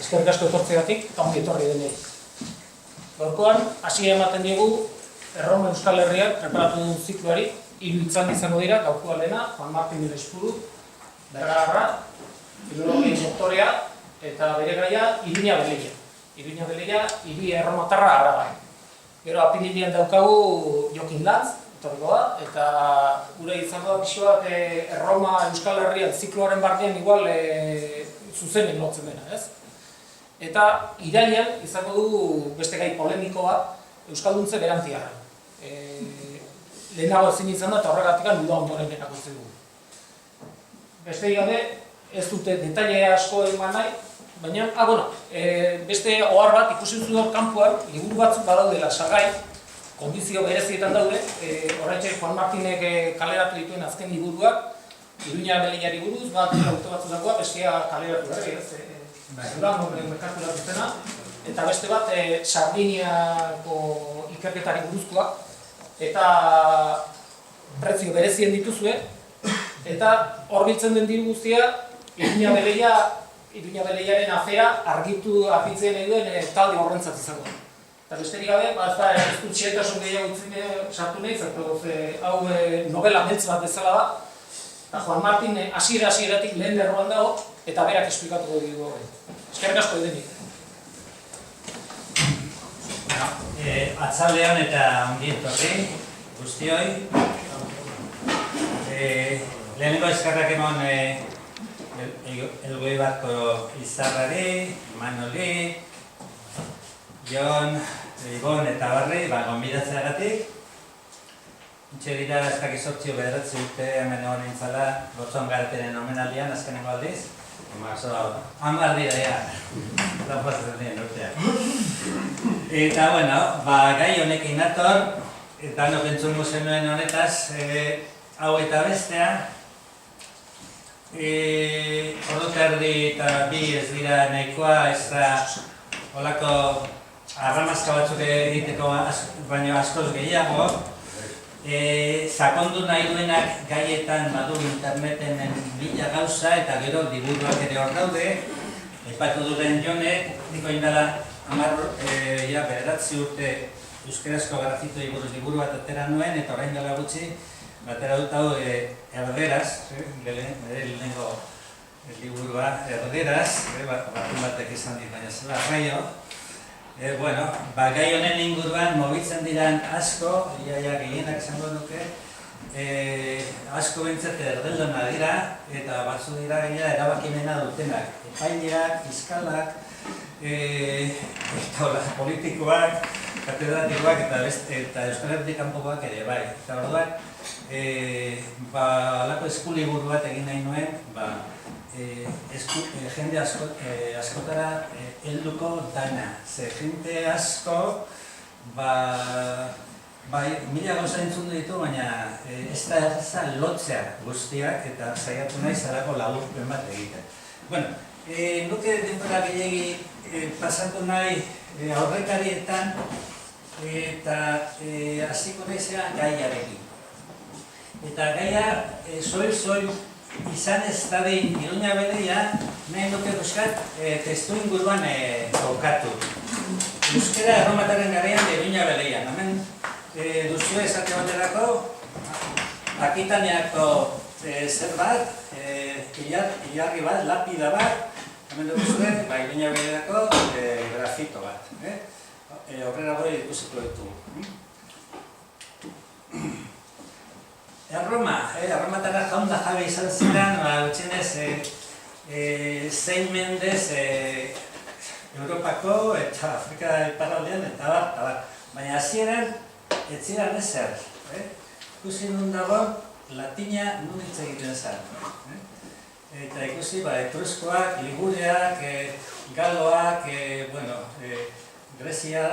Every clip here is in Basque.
Eskerrik asko etortzeagatik eta ongi etorri denei. Gaurkoan, hasiera ematen diegu Erroma Euskal Herriak preparatu duen zikloari, 3 hitzaldi izango dira, gaurkoa lehena, Juan Martin Irespuru, Bergarra, filologia doktorea, eta bere gaia Iruña Beleia. Iruña Beleia, hiri erromatarra Araban. Gero apirilean daukagu Jokin Lantz, etorrikoa, eta gure izango da bisoak Erroma Euskal Herriak zikloaren barnean igual zuzenen lotzen dena, ez? Eta irailean izango du beste gai polemiko bat, Euskalduntze berantiarra. Lehenago ezin izan da, eta horregatik uda ondoren erakusten dugu. Beste gabe, ez dute detaile asko eman nahi, baina, beste ohar bat ikusi duzu hor kanpoan, liburu batzuk badaudela salgai, kondizio berezietan daude, oraintxe Juan Martinek kaleratu dituen azken liburuak, Iruña Beleiari buruz, bat urte batzutakoa, bestea kaleratu berri, Durango merkaturatu zena, eta beste bat Sardiniako ikerketari buruzkoa, eta prezio berezien dituzue, eta hor biltzen den diru guztia, Iruña Beleiaren afera argitzen nahi duen talde horrentzat izango. Eta besterik gabe, ez dut xehetasun gehiago sartu nahi, hau novela beltz bat bezala da, eta Juan Martin hasieratik lehen lerroan dago, eta berak esplikatuko dugu hori. Eskerrik asko edenik. Atzaldean eta ongi etorri guztioi. Lehenengo eskerrak emon Elgoibarko Izarrari, Manoli, Jon, Ibon eta Barri, gonbidatzeagatik. Itxe dira ez dakizortzio bederatzi urte hemen egon nintzala Gotzon Garetenen omenaldian, azkenengo aldiz. Hamar dira, da pasatzen dien urteak. Eta, gai honekin nator, eta no pentsongo zenuen honetaz, hau eta bestea. Orduterdi eta bi ez dira nahikoa, ez da holako arramazka batzuk egiteko baino askoz gehiago. Sakondu nahi duenak gaietan badu interneten mila gauza eta gero liburuak ere hor daude. Aipatu duten Jonek, niko indala bederatzi urte euskerazko grafitoi buruz liburu bat atera nuen eta orain dela gutxi batera dut hau erderaz, lehenengo liburua erderaz, batun batek izan dit baina zela arraio. Gai honen inguruan mobitzen diran asko, iaia gehienak izango duke, asko bintzat erdeldona dira eta batzu dira gainera erabakimena dutenak. Epaileak, fiskalak, politikoak, katedratikoak eta Euskal Herritik kanpokoak ere bai. Eta orduan, halako eskuliburu bat egin nahi nuen, jende askotara helduko dana. Ze jende asko, mila gauza entzun ditu, baina ez da erraza lotzea guztiak eta saiatu nahi zarako laburpen bat egiten. Nuke denbora gehiagi pasatu nahi aurrekarietan eta hasiko naizea gaiarekin. Eta gaia, soil izan ez dadin Iruña Beleia, nahi nuke buskat testu inguruan kokatu. Euskera erromataren garaian Iruña Beleia. Hemen duzu esate baterako, Akitaneako zer bat, ilarri bat, lapida bat, hemen duzuen, Iruña Beleiako grafito bat. Horrela goi ikusiko ditu. Erromatara jaunda jabe izan ziren, gutxienez zein mendez Europako eta Afrika iparraldean eta bat. Baina hasieran ez ziren ezer. Ikusi nun dago, latina nun hitz egiten zen. Eta ikusi, etruskoak, ligureak, galoak, Greziera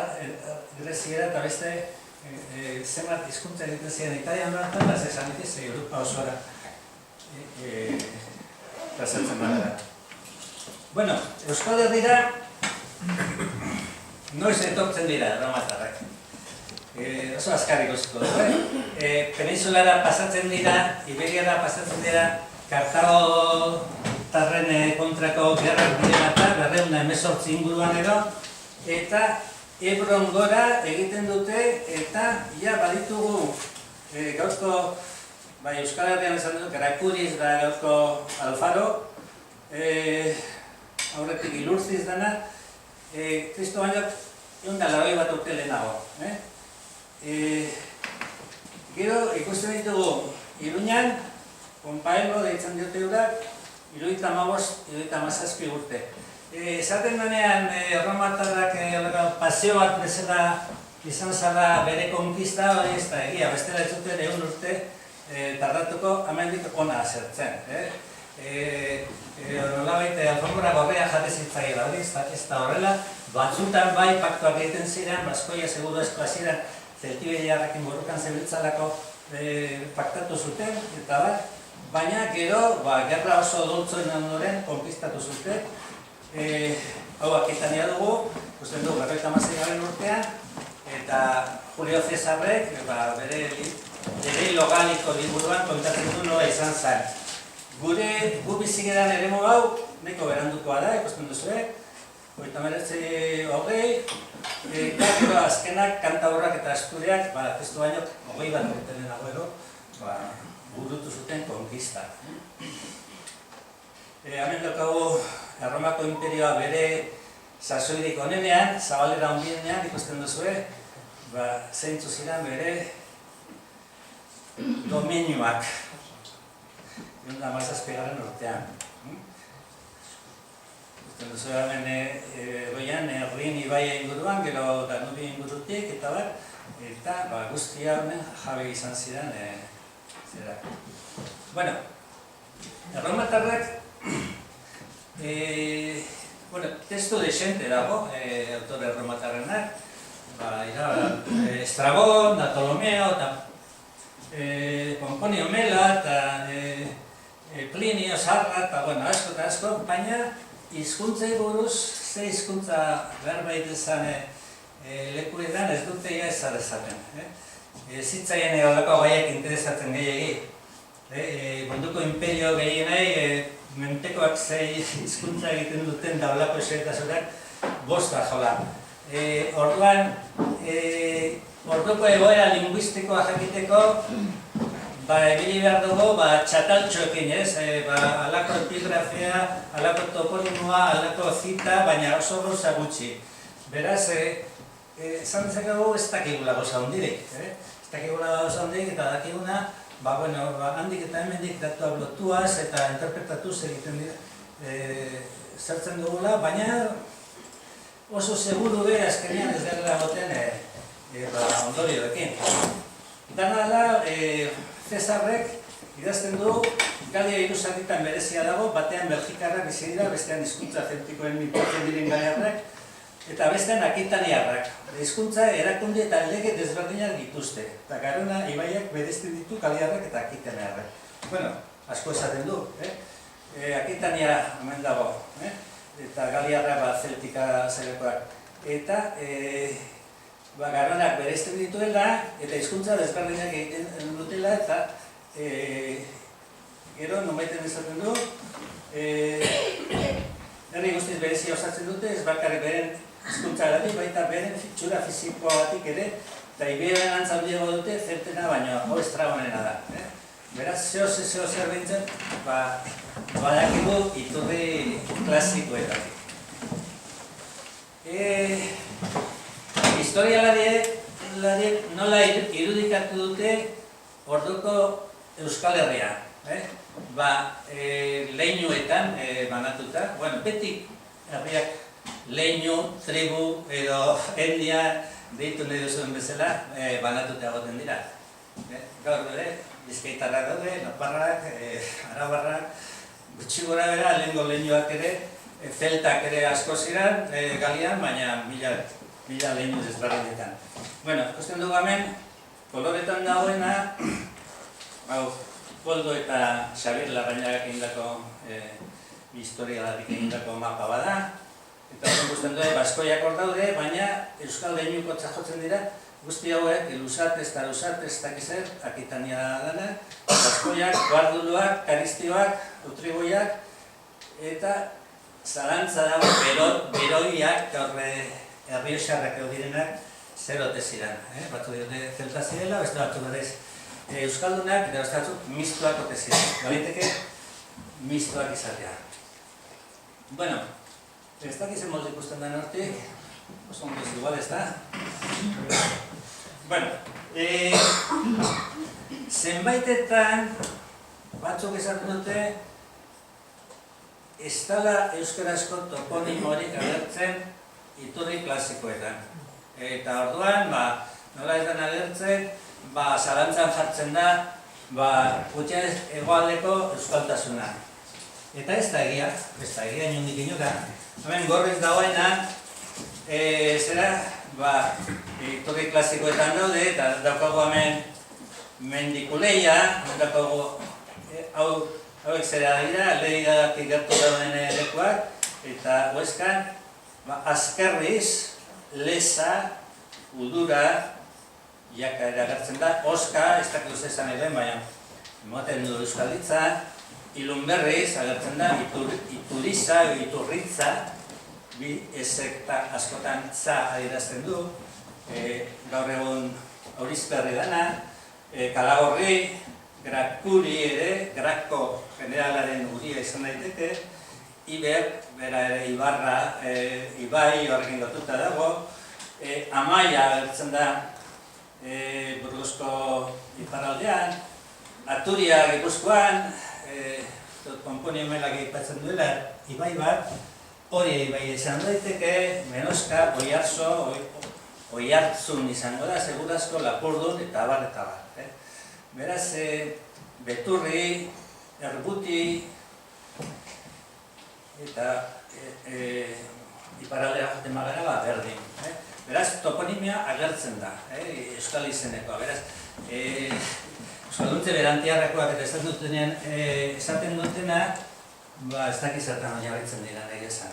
eta beste zenbat hizkuntza egiten ziren Italian durantan, ez esan itiz Europa osora pasatzen badara. Euskal Herrira noiz etortzen dira erromatarrak. Oso azkar ikusiko dugu. Peninsulara pasatzen dira, Iberiara pasatzen dira, Kartago tarren kontrako gerrak direna eta 200 1818 inguruan edo, eta Ebron gora egiten dute, eta ja baditugu gauzko, bai Euskal Herrian esan dut, Grakuriz da gauzko Alfaro, aurretik Ilurtziz dana, Kristo baino 180 bat urte lehenago. Gero ikusten ditugu Iruñan, Ponpaelo deitzen diote urak, 75-77 urte. Esaten denean erromatarrak paseo bat bezala izan zara bere konkista, hori ez da egia, bestela ez dute 100 urte tardatuko hemendik ona zertzen. Nolabait alfombra gorria jate zitzaila, hori ez da horrela, batzutan bai paktuak egiten ziren, Baskoia seguru eskoa ziren, Zeltibeiarrekin borrokan zebiltzalako paktatu zuten, eta bat, baina gero, gerra oso dultzoen ondoren konkistatu zuten. Hau Akitania dugu, ikusten dugu 56. urtean, eta Julio Cesarrek bere Hilo Galiko liburuan kontatzen du nola izan zen. Gu bizigeran eremu hau, nahiko berandukoa da, ikusten duzue, 1920, eta gero azkenak Kantaurrak eta Asturiak, testu baino 20 bat urte lehenago edo, burutu zuten konkista. Hemen daukagu Erromako imperioa bere sasoirik onenean, zabalera ondienean ikusten duzue, zeintzu ziren bere domenioak. 17. urtean. Ikusten duzue hemen goian, Rin ibaia inguruan, gero Danubi ingurutik eta bat, eta guztia honen jabe izan ziren. Bueno, erromatarrak testu desente dago, autore erromatarrenak, Estrabón, Ptolomeo, Pomponio Mela, Plinio Sarra, eta asko eta asko, baina hizkuntzei buruz, ze hizkuntza berbait izan lekuetan ez dute ia ezar esaten. Zitzaien horreko gaiak interesatzen gehiagi. Munduko imperio gehienei, menpekoak zei hizkuntza egiten duten daulako esertasunak 5 jola. Orduan, orduko egoera linguistikoa jakiteko, egili behar dugu txataltxoekin, alako epigrafia, alako toponimoa, alako zita, baina oso gauza gutxi. Beraz, esan dezakegu ez dakigula gauza hondirik. Ez dakigula gauza hondirik eta dakiguna, handik eta hemendik datua blotuaz eta interpretatuz egiten dira zertzen dugula, baina oso seguru be azkenean ez dela goten ondorioekin. Dana dela, Cesarrek idazten du Galia 3 zatitan berezia dago, batean Belgikarrak bizi dira, bestean hizkuntza zeltikoen minportzen diren galiarrak, eta bestean Akitaniarrak. Hizkuntza erakunde eta lege desberdinak dituzte, eta Garona ibaiak berezten ditu Galiarrak eta Akitaniarrak. Bueno, asko esaten du, Akitania hemen dago, eta Galiarrak zeltika zelekoak. Eta Garonak berezten dituela, eta hizkuntza desberdinak egiten dutela, eta gero, nonbaiten esaten du, herri guztiz berezia osatzen dute, ez bakarrik beren hizkuntzagatik, baita beren txura fizikoagatik ere, eta Iberian antzaldiago dute zeltena, baina hau Estrabonena da. Beraz, zeo zer bintzen, badakigu iturri klasikoetatik. Historialariek nola irudikatu dute orduko Euskal Herria. Leinuetan banatuta, beti herriak leinu, tribu edo etnia deitu nahi duzuen bezala banatuta egoten dira. Gaur ere, Bizkaitarrak daude, Naparrak, Arabarrak, gutxi gora bera, lehengo leinuak ere, zeltak ere asko ziren Galian, baina mila leinu desberdinetan. Ikusten dugu hemen, koloretan dagoena, Koldo eta Xabier Larrañagak egindako historialarik egindako mapa bada, eta horren guztien dugu, Baskoiak hor daude, baina Euskal Leinuko txajotzen dira, guzti hauek, Lusatez eta Lusatez takizer, Akitania dana, Baskoiak, Guarduluak, Karistioak, Utrigoiak, eta zalantza dago beroiak gaur Errioxarrak edo direnak zer ote ziren. Batzu diote zelta zirela, beste batzu berez euskaldunak eta beste batzuk mistuak ote ziren. Galiteke mistuak izatea. Bueno, ez dakizen molde ikusten den hortik, oso ondo ez igual, ez da? Bueno, zenbaitetan batzuk esaten dute ez dela euskarazko toponimorik agertzen iturri klasikoetan. Eta orduan, nola ez den agertzen, zalantzan jartzen da, gutxienez hegoaldeko euskaltasuna. Eta ez da egia inondik inoka. Hemen gorriz dagoena, iturri klasikoetan daude, eta daukagu hemen mendikuleia, daukagu hauek zera dira, Lehidatik gertu dauden lekuak, eta Hueskan, Azkarriz, Leza, Udura, jaka eragertzen da, Oska, ez dakit uste esan egin, baina moten du euskalditza, Ilunberriz, agertzen da, Ituriza, Iturritza, bi ezekta askotan za adierazten du, gaur egun Aurizperri dana, Kalagorri, Grakuri ere, Grako generalaren uria izan daiteke, Iber, bera ere Ibarra, Ibai horrekin lotuta dago, Amaia agertzen da Burgosko iparraldean, Aturia Gipuzkoan, konponio melak aipatzen duela, Ibai bat, hori Ibai izan daiteke, Menoska, Oiartzo, Oiartzun izango da, segurazko Lapurdun eta abar eta abar. Beraz, Beturri, Erbuti, eta iparraldea joten bagara berdin. Beraz, toponimia agertzen da, euskal izenekoa. Beraz, euskalduntze berantiarrakoak eta esaten dutena, ez dakiz zertan oinarritzen dira nahi esan.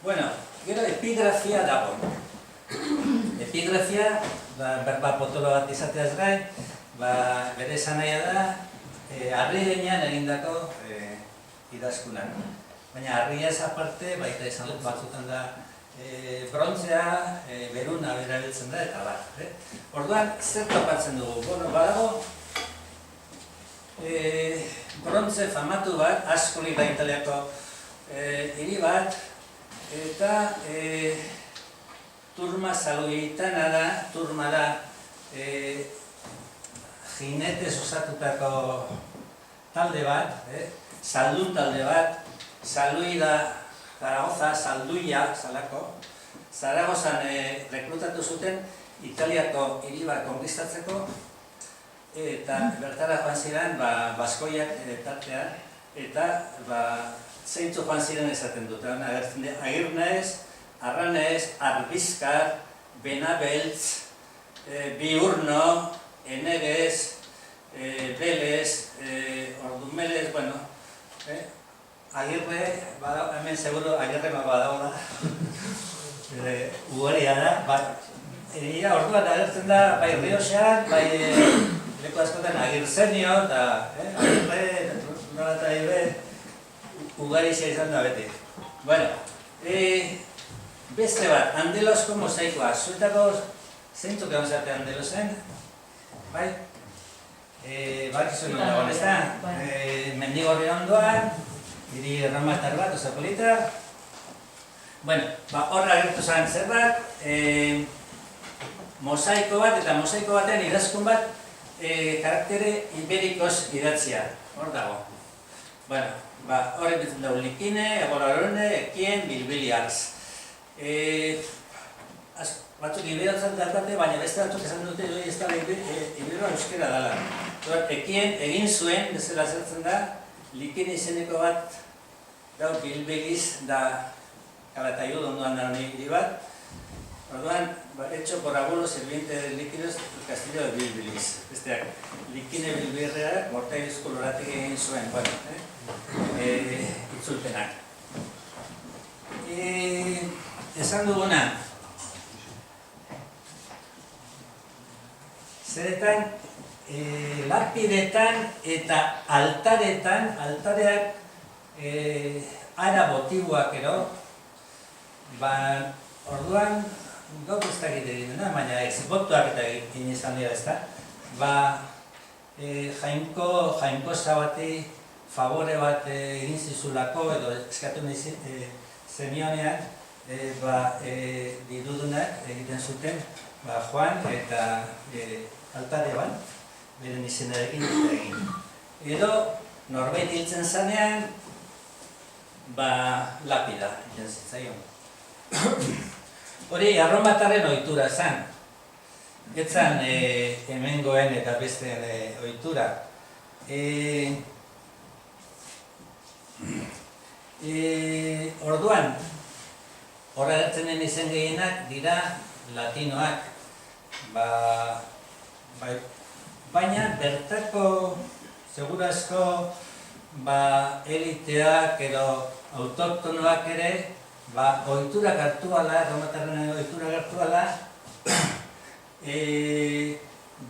Bueno, gero epigrafia dago. Epigrafia, berba potolo bat izateaz gain, bere esan nahia da, harri-gainean egindako idazkunak. Baina harriaz aparte, baita esan dut batzutan da brontzea, beruna berabiltzen da eta bat. Orduan, zer topatzen dugu? Bueno, badago, brontze famatu bat, Askoli da Italiako hiri bat, eta Turma Saluitana da, turma da, jinetez osatutako talde bat, saldun talde bat, Salui da Zaragoza, Salduia, Salako, Zaragozan rekrutatu zuten Italiako hiri bat konkistatzeko, eta bertara joan ziren baskoiak tartean, eta zeintzu joan ziren esaten dute. Agirnez, Arranez, Arbizkar, Benabeltz, Biurno, Enegez, Belez, Ordumelez, bueno, Agirre, hemen seguro Agirre badagoela, ugaria da, orduan agertzen da, bai Rioxan, bai leku askotan Agirzenio, eta Agirre, nola eta Agirre, ugarixia izan da beti. Bueno, beste bat, Andelosko mosaikoa, zuetako zeintzuk egon zarte Andelosen, bai? Bakizu non dagoen, ez da? Mendigorri ondoan, hiri erromatar bat, oso polita. Bueno, horra agertu zen zer bat, mosaiko bat, eta mosaiko batean idazkun bat karaktere iberikoz idatzia, hor dago. Bueno, horrek ditzen dugu Likine, Egorarone, Ekien, Bilbiliarz. Batzuk iberatzen daukate, baina beste batzuk esan dute ez da ibero euskera dela. Ekien egin zuen, bezala zertzen da, Likine izeneko bat, Bilbiliz da Calatayud ondoan da hiri bat. Orduan, hecho por abuelo sirviente de líquidos el castillo de Bilbiliz. Besteak, Likine Bilbirrea, Mortaiz Koloratik egin zuen, itzulpenak. Esan duguna, zeretan, lapidetan eta altareak ara botibuak ero, orduan, gauk ez dakit egiten, baina ez, botuak eta egin izan dira ez da, Jainko Zabati favore bat egin zizulako, edo eskatu nahi zenionean, dirudunak egiten zuten, Juan eta altare bat, beren izenarekin eta egin. Edo, norbait hiltzen zanean, lapida egiten zitzaion. Hori, arromataren ohitura zen. Etzan hemengoen eta besteen ohitura. Orduan, horregatzenen izen gehienak dira latinoak. Baina bertako, segurazko, eliteak edo autoktonoak ere, ohiturak hartu ala, erromatarren ohiturak hartu ala,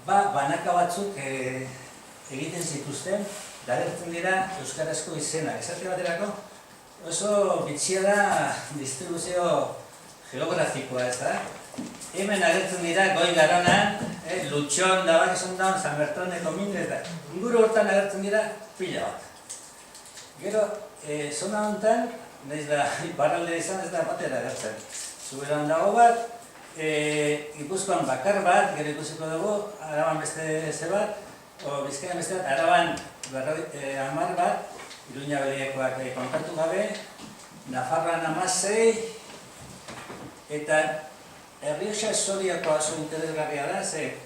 banaka batzuk egiten zituzten, agertzen dira euskarazko izenak. Esate baterako, oso bitxia da distribuzio geografikoa, ez da? Hemen agertzen dira goi garonan, Lutxon, Dabakizun daun, San Bertoneko minde, eta inguru hortan agertzen dira pila bat. Gero, zona honetan, nahiz da, iparralde izan ez da batera agertzen. Zuberan dago bat, Gipuzkoan bakar bat, gero ikusiko dugu, Araban beste ze bat, o Bizkaian beste bat, Araban 10 bat, Iruña Beliekoak kontatu gabe, Nafarroan 16, eta Errioxa Soriakoa oso interesgarria da, ze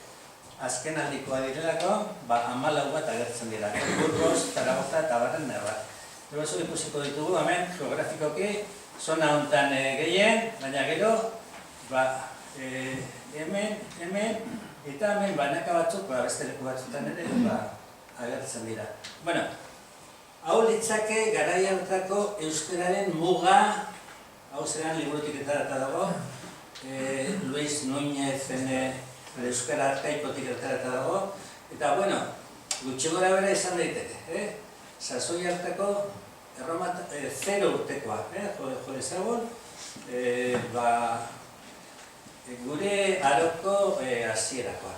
azken aldikoa direlako, 14 bat agertzen dira. Burgos, Zaragoza eta Barren bat. Gero oso ikusiko ditugu, hemen, geografikoki, zona honetan gehien, baina gero, hemen, eta hemen banaka batzuk, beste leku batzutan ere, agertzen dira. Bueno, hau litzake garai hartako euskararen muga, hau zeran liburutik eta dago, Luis Núñezen euskara arkaikotik eta dago, eta bueno, gutxi gora bera izan daiteke, sasoi hartako 0 urtekoa, jo dezagun, gure aroko hasierakoa.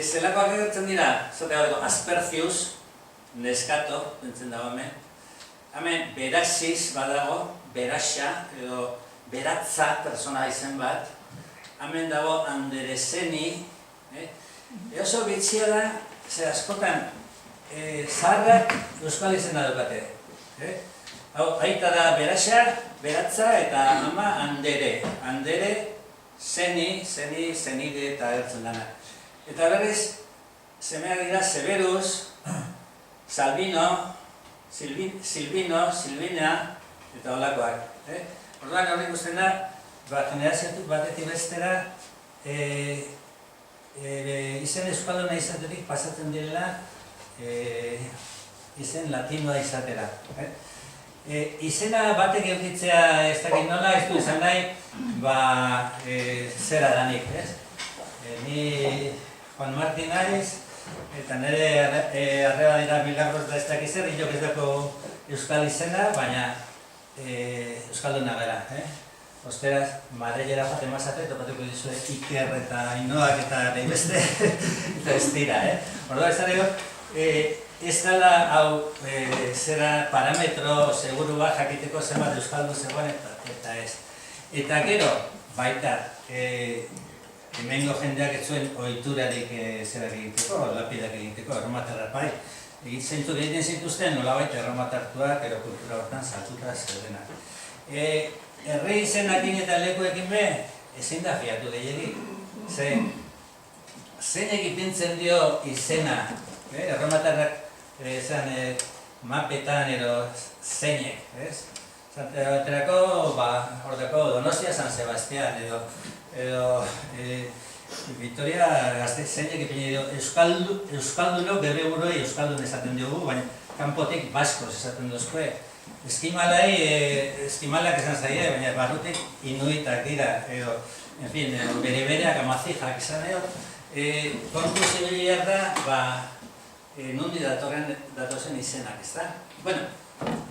Zelakoak egertzen dira, zate gaureko, Aspercius, neskato, bentzen dago hemen. Hemen, Beraxis badago, Beraxa, edo Beratza persona izen bat. Hemen dago Anderezeni. Oso bitxia da, ze askotan, zaharrak euskal izena dukate. Aita da Beraxa, Beratza eta ama Andere. Andere, Zeni, Zenide eta agertzen dana. Eta berriz, semeak dira Severus, Salvino, Silvina eta holakoak. Orduan hori ikusten da, generazioetik batetik bestera, izen euskalduna izatetik pasatzen direla izen latinoa izatera. Izena batek eukitzea ez dakit nola, ez du izan nahi, zera danik, ez? Ni Juan Martin naiz, eta nire arreba dira Milagros da ez dakiz zer, hilok ez dako euskal izena, baina euskalduna gara. Osteraz, Madrilera joaten mazate, topatuko dizue Iker eta Ainoak eta nahi beste, eta ez dira. Orduan ez dago, ez dala hau zera parametro seguru bat jakiteko zenbat euskaldu zegoen eta ez. Eta gero, baita, hemengo jendeak ez zuen ohiturarik zerak egiteko, lapidak egiteko, erromatarrak bai. Zeintzuk egiten zituzten, nolabait erromatartuak, ero kultura hortan saltuta zeudenak. Herri izenakin eta lekuekin be, ezin da fiatu gehiagik. Zeinek ipintzen dio izena, erromatarrak mapetan edo zeinek, ez? Baterako, hordeko Donostia San Sebastian edo Vitoria zeinek ipini dio euskalduno bere buroi euskaldun esaten diogu, baina kanpotik baskoz esaten duzkoe. Eskimalak esan zaie, baina barrutik inuitak dira, edo, en fin, berebereak, amazijak esan edo. Kontu zibiliak da, nondi datozen izenak, ezta? Bueno,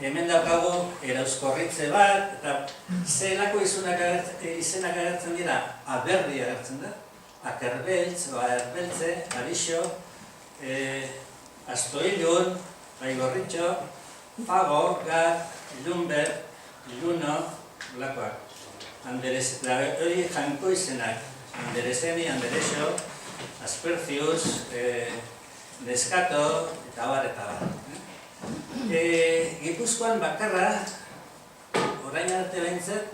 hemen daukagu erauzkorritze bat, eta zelako izenak agertzen dira, aberri agertzen da, akerbeltz, aerbeltze, abixo, astoilun, aigorritxo, fago, gat, ilunber, iluno, lakoak. Hori janko izenak, anderezeni, anderexo, aspercius, neskato, eta bar, eta bar. Gipuzkoan bakarra, orain arte behintzat,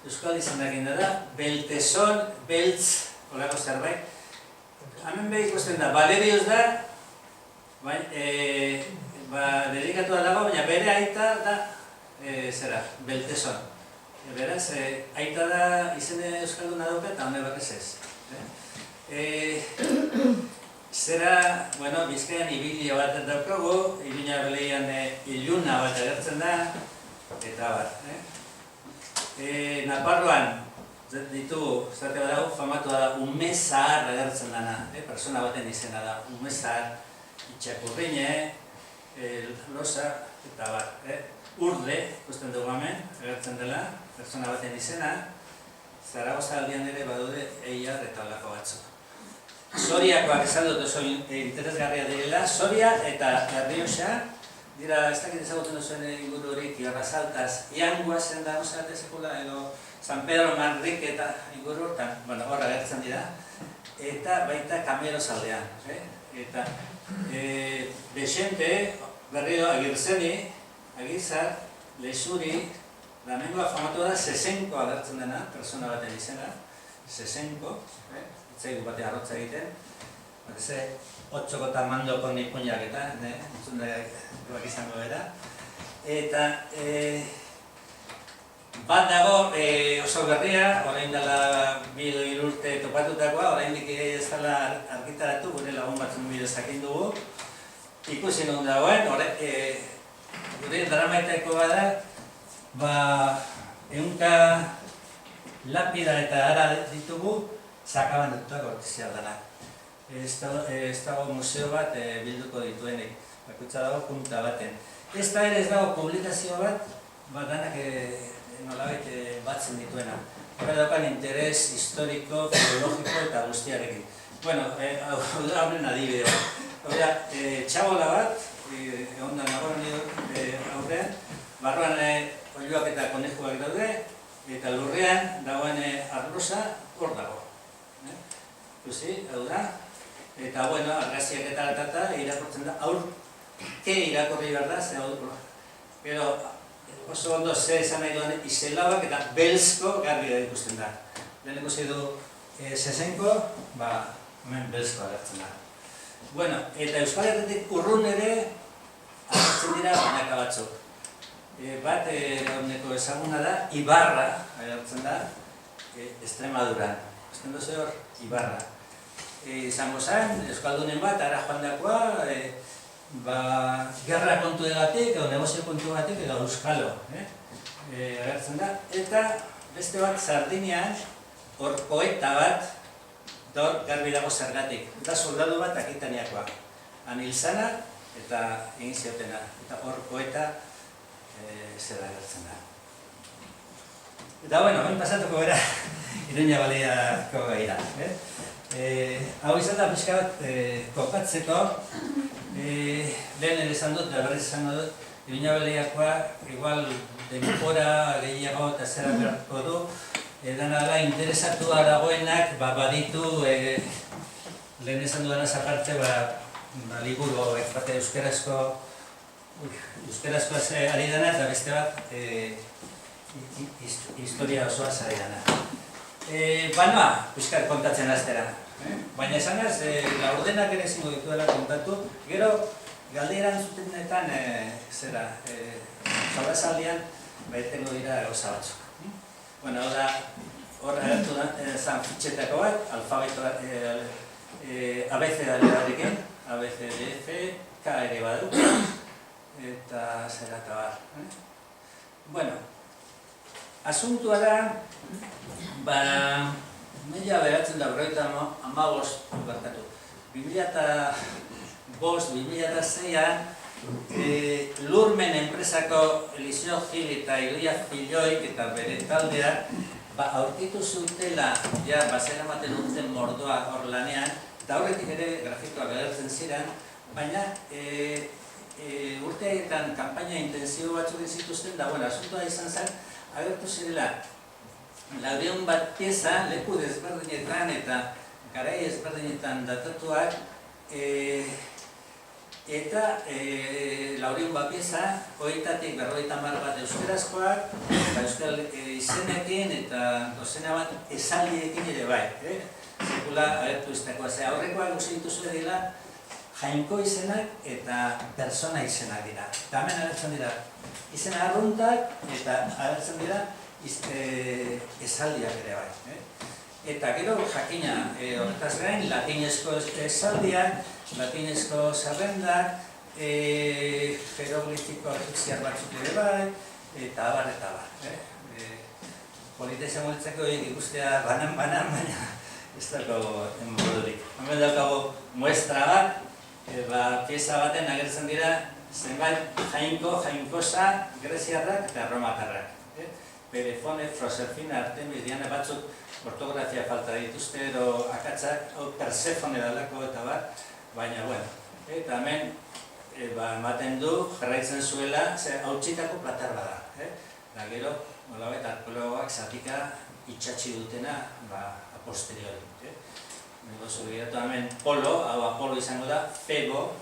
euskal izenak da, beltezon, beltz, olako zerbait. Hemen behi ikusten da, Valerius da, dedikatua dago, baina bere aita da, beltezon. Beraz, aita da izene euskalduna dauka eta hone bakez ez. Bizkaian ibilia bat daukagu, Iruña Beleian iluna bat agertzen da, eta bat. Naparroan ditugu, zate bat dago, famatua da, ume zahar agertzen dana, persona baten izena da, ume zahar, itxakurrine, losa, eta bat. Urde, ikusten dugu hemen, agertzen dela, persona baten izena, Zaragoza aldian ere badude eiar eta olako batzuk. Soriakoak esan dut oso interesgarria direla, Soria eta Errioxa, dira, ez dakit ezagutzen duzuen inguru hori, Tierra Saltas, Iangua zen da, osate sekula, edo San Pedro Manrique eta inguru hortan, horra agertzen dira, eta baita Kameros aldean. Eta Bexente, berriro Agirzeni, Agizar, Lexuri, Lamengoa famatu da, Sesenko agertzen dena, persona baten izena, Sesenko, itzaigu bate arrotza egiten, bateze, 8 eta mandoko nipuñak eta, entzundeak izango bera. Eta bat dago oso berria, orain dela 2 urte topatutakoa, orain dik ez dela argitaratu, gure lagun batzun bidez jakin dugu. Ikusi non dagoen, gure dramaiteko bada, ehunka lapida eta ara ditugu, sakabanatutak ortizial dena. Ez dago museo bat bilduko dituenik, bakutsa dago punta baten. Ez da ere ez dago publikazio bat, danak nolabait batzen dituena. Hora daukan interes historiko, filologiko eta guztiarekin. Bueno, hau da hablen adibidea. Hora, txabola bat, egon da nagoen aurrean, barruan oiloak eta konejuak daude, eta lurrean dagoen arlosa hor dago. Ikusi, hau da. Eta, argaziak eta irakortzen da, aurke irakorri behar da, ze hau pero oso ondo ze esan nahi duen izelabak eta belzko garbi da ikusten da. Lehen ikusi du Sesenko, hemen belzko agertzen da. Eta Euskal Herritik urrun ere agertzen dira banaka batzuk. Bat, honeko ezaguna da, Ibarra agertzen da, Extremaduran. Ezten duzu hor, Ibarra. Izango zen, Euskaldunen bat, ara joan dakoa, gerra kontu egatik, edo negozio kontu egatik, edo Euskalo. Agertzen da, eta beste bat, Sardinean, hor poeta bat, hor garbi dago zergatik. Eta soldadu bat Akitaniakoa. Han hil zana eta egin ziotena. Eta hor poeta zera agertzen da. Eta, hain pasatuko gara, Iruña Baleako gaira. Hau izan da pixka bat kokatzeko, lehen ere esan dut, berriz esango dut, Iruña Baleakoa igual denbora gehiago eta zera beharko du, dana da interesatua dagoenak baditu, lehen esan dudanaz aparte, liburu bate euskarazko ari dana eta beste bat historia osoa ari dana. Piskat kontatzen aztera. Baina esanaz, laurdenak ere zingo dituela kontatu, gero galderan zutenetan sobrazaldian baitengo dira gauza batzuk. Hau da, hor agertu zan fitxetako bat, alfabeto ABCD-arekin, ABCDF, K ere badu, eta zera eta bar. Asuntua da, mila beratzen da berroita 2005 barkatu. 2000 2005-2006an Lurmen enpresako Eliseo Gil eta Idoia Filloik eta bere taldeak aurkitu zutela, bazera ematen urten mordoa hor lanean, eta horretik ere grafikoak agertzen ziren, baina urteetan kanpaina intensibo batzuk zituzten, da asuntoa izan zen, agertu zirela 900 bat pieza, leku desberdinetan eta garai ezberdinetan datatuak, eta 900 bat pieza, horietatik 50 bat euskarazkoak, euskal izenekin eta dozena bat esaldiekin ere bai. Sekula agertu iztekoa, ze aurrekoak uste dituzu dira jainko izenak eta persona izenak dira. Eta hemen agertzen dira izena arruntak eta agertzen dira esaldiak ere bai. Eta gero jakina horretaz gain, latinezko esaldiak, latinezko zerrendak, jeroglifiko egipziar batzuk ere bai, eta abar eta abar. Politezia moltzeko ikustea banan-banan, baina ez dago modurik. Hemen daukago muestra bat, pieza baten agertzen dira zenbait jainko, jainkosa, greziarrak eta romatarrak. Perefone, Proserpina, Artemis, Diana batzuk ortografia falta dituzte edo akatzak, Persefone dalako eta bat, baina bueno. Eta hemen ematen du, jarraitzen zuela, hautsitako platar bada. Eta gero, nolabait arkeologoak zatika itxatxi dutena a posteriori. Nego zubiratu hemen Polo, hau Apolo izango da, Febo,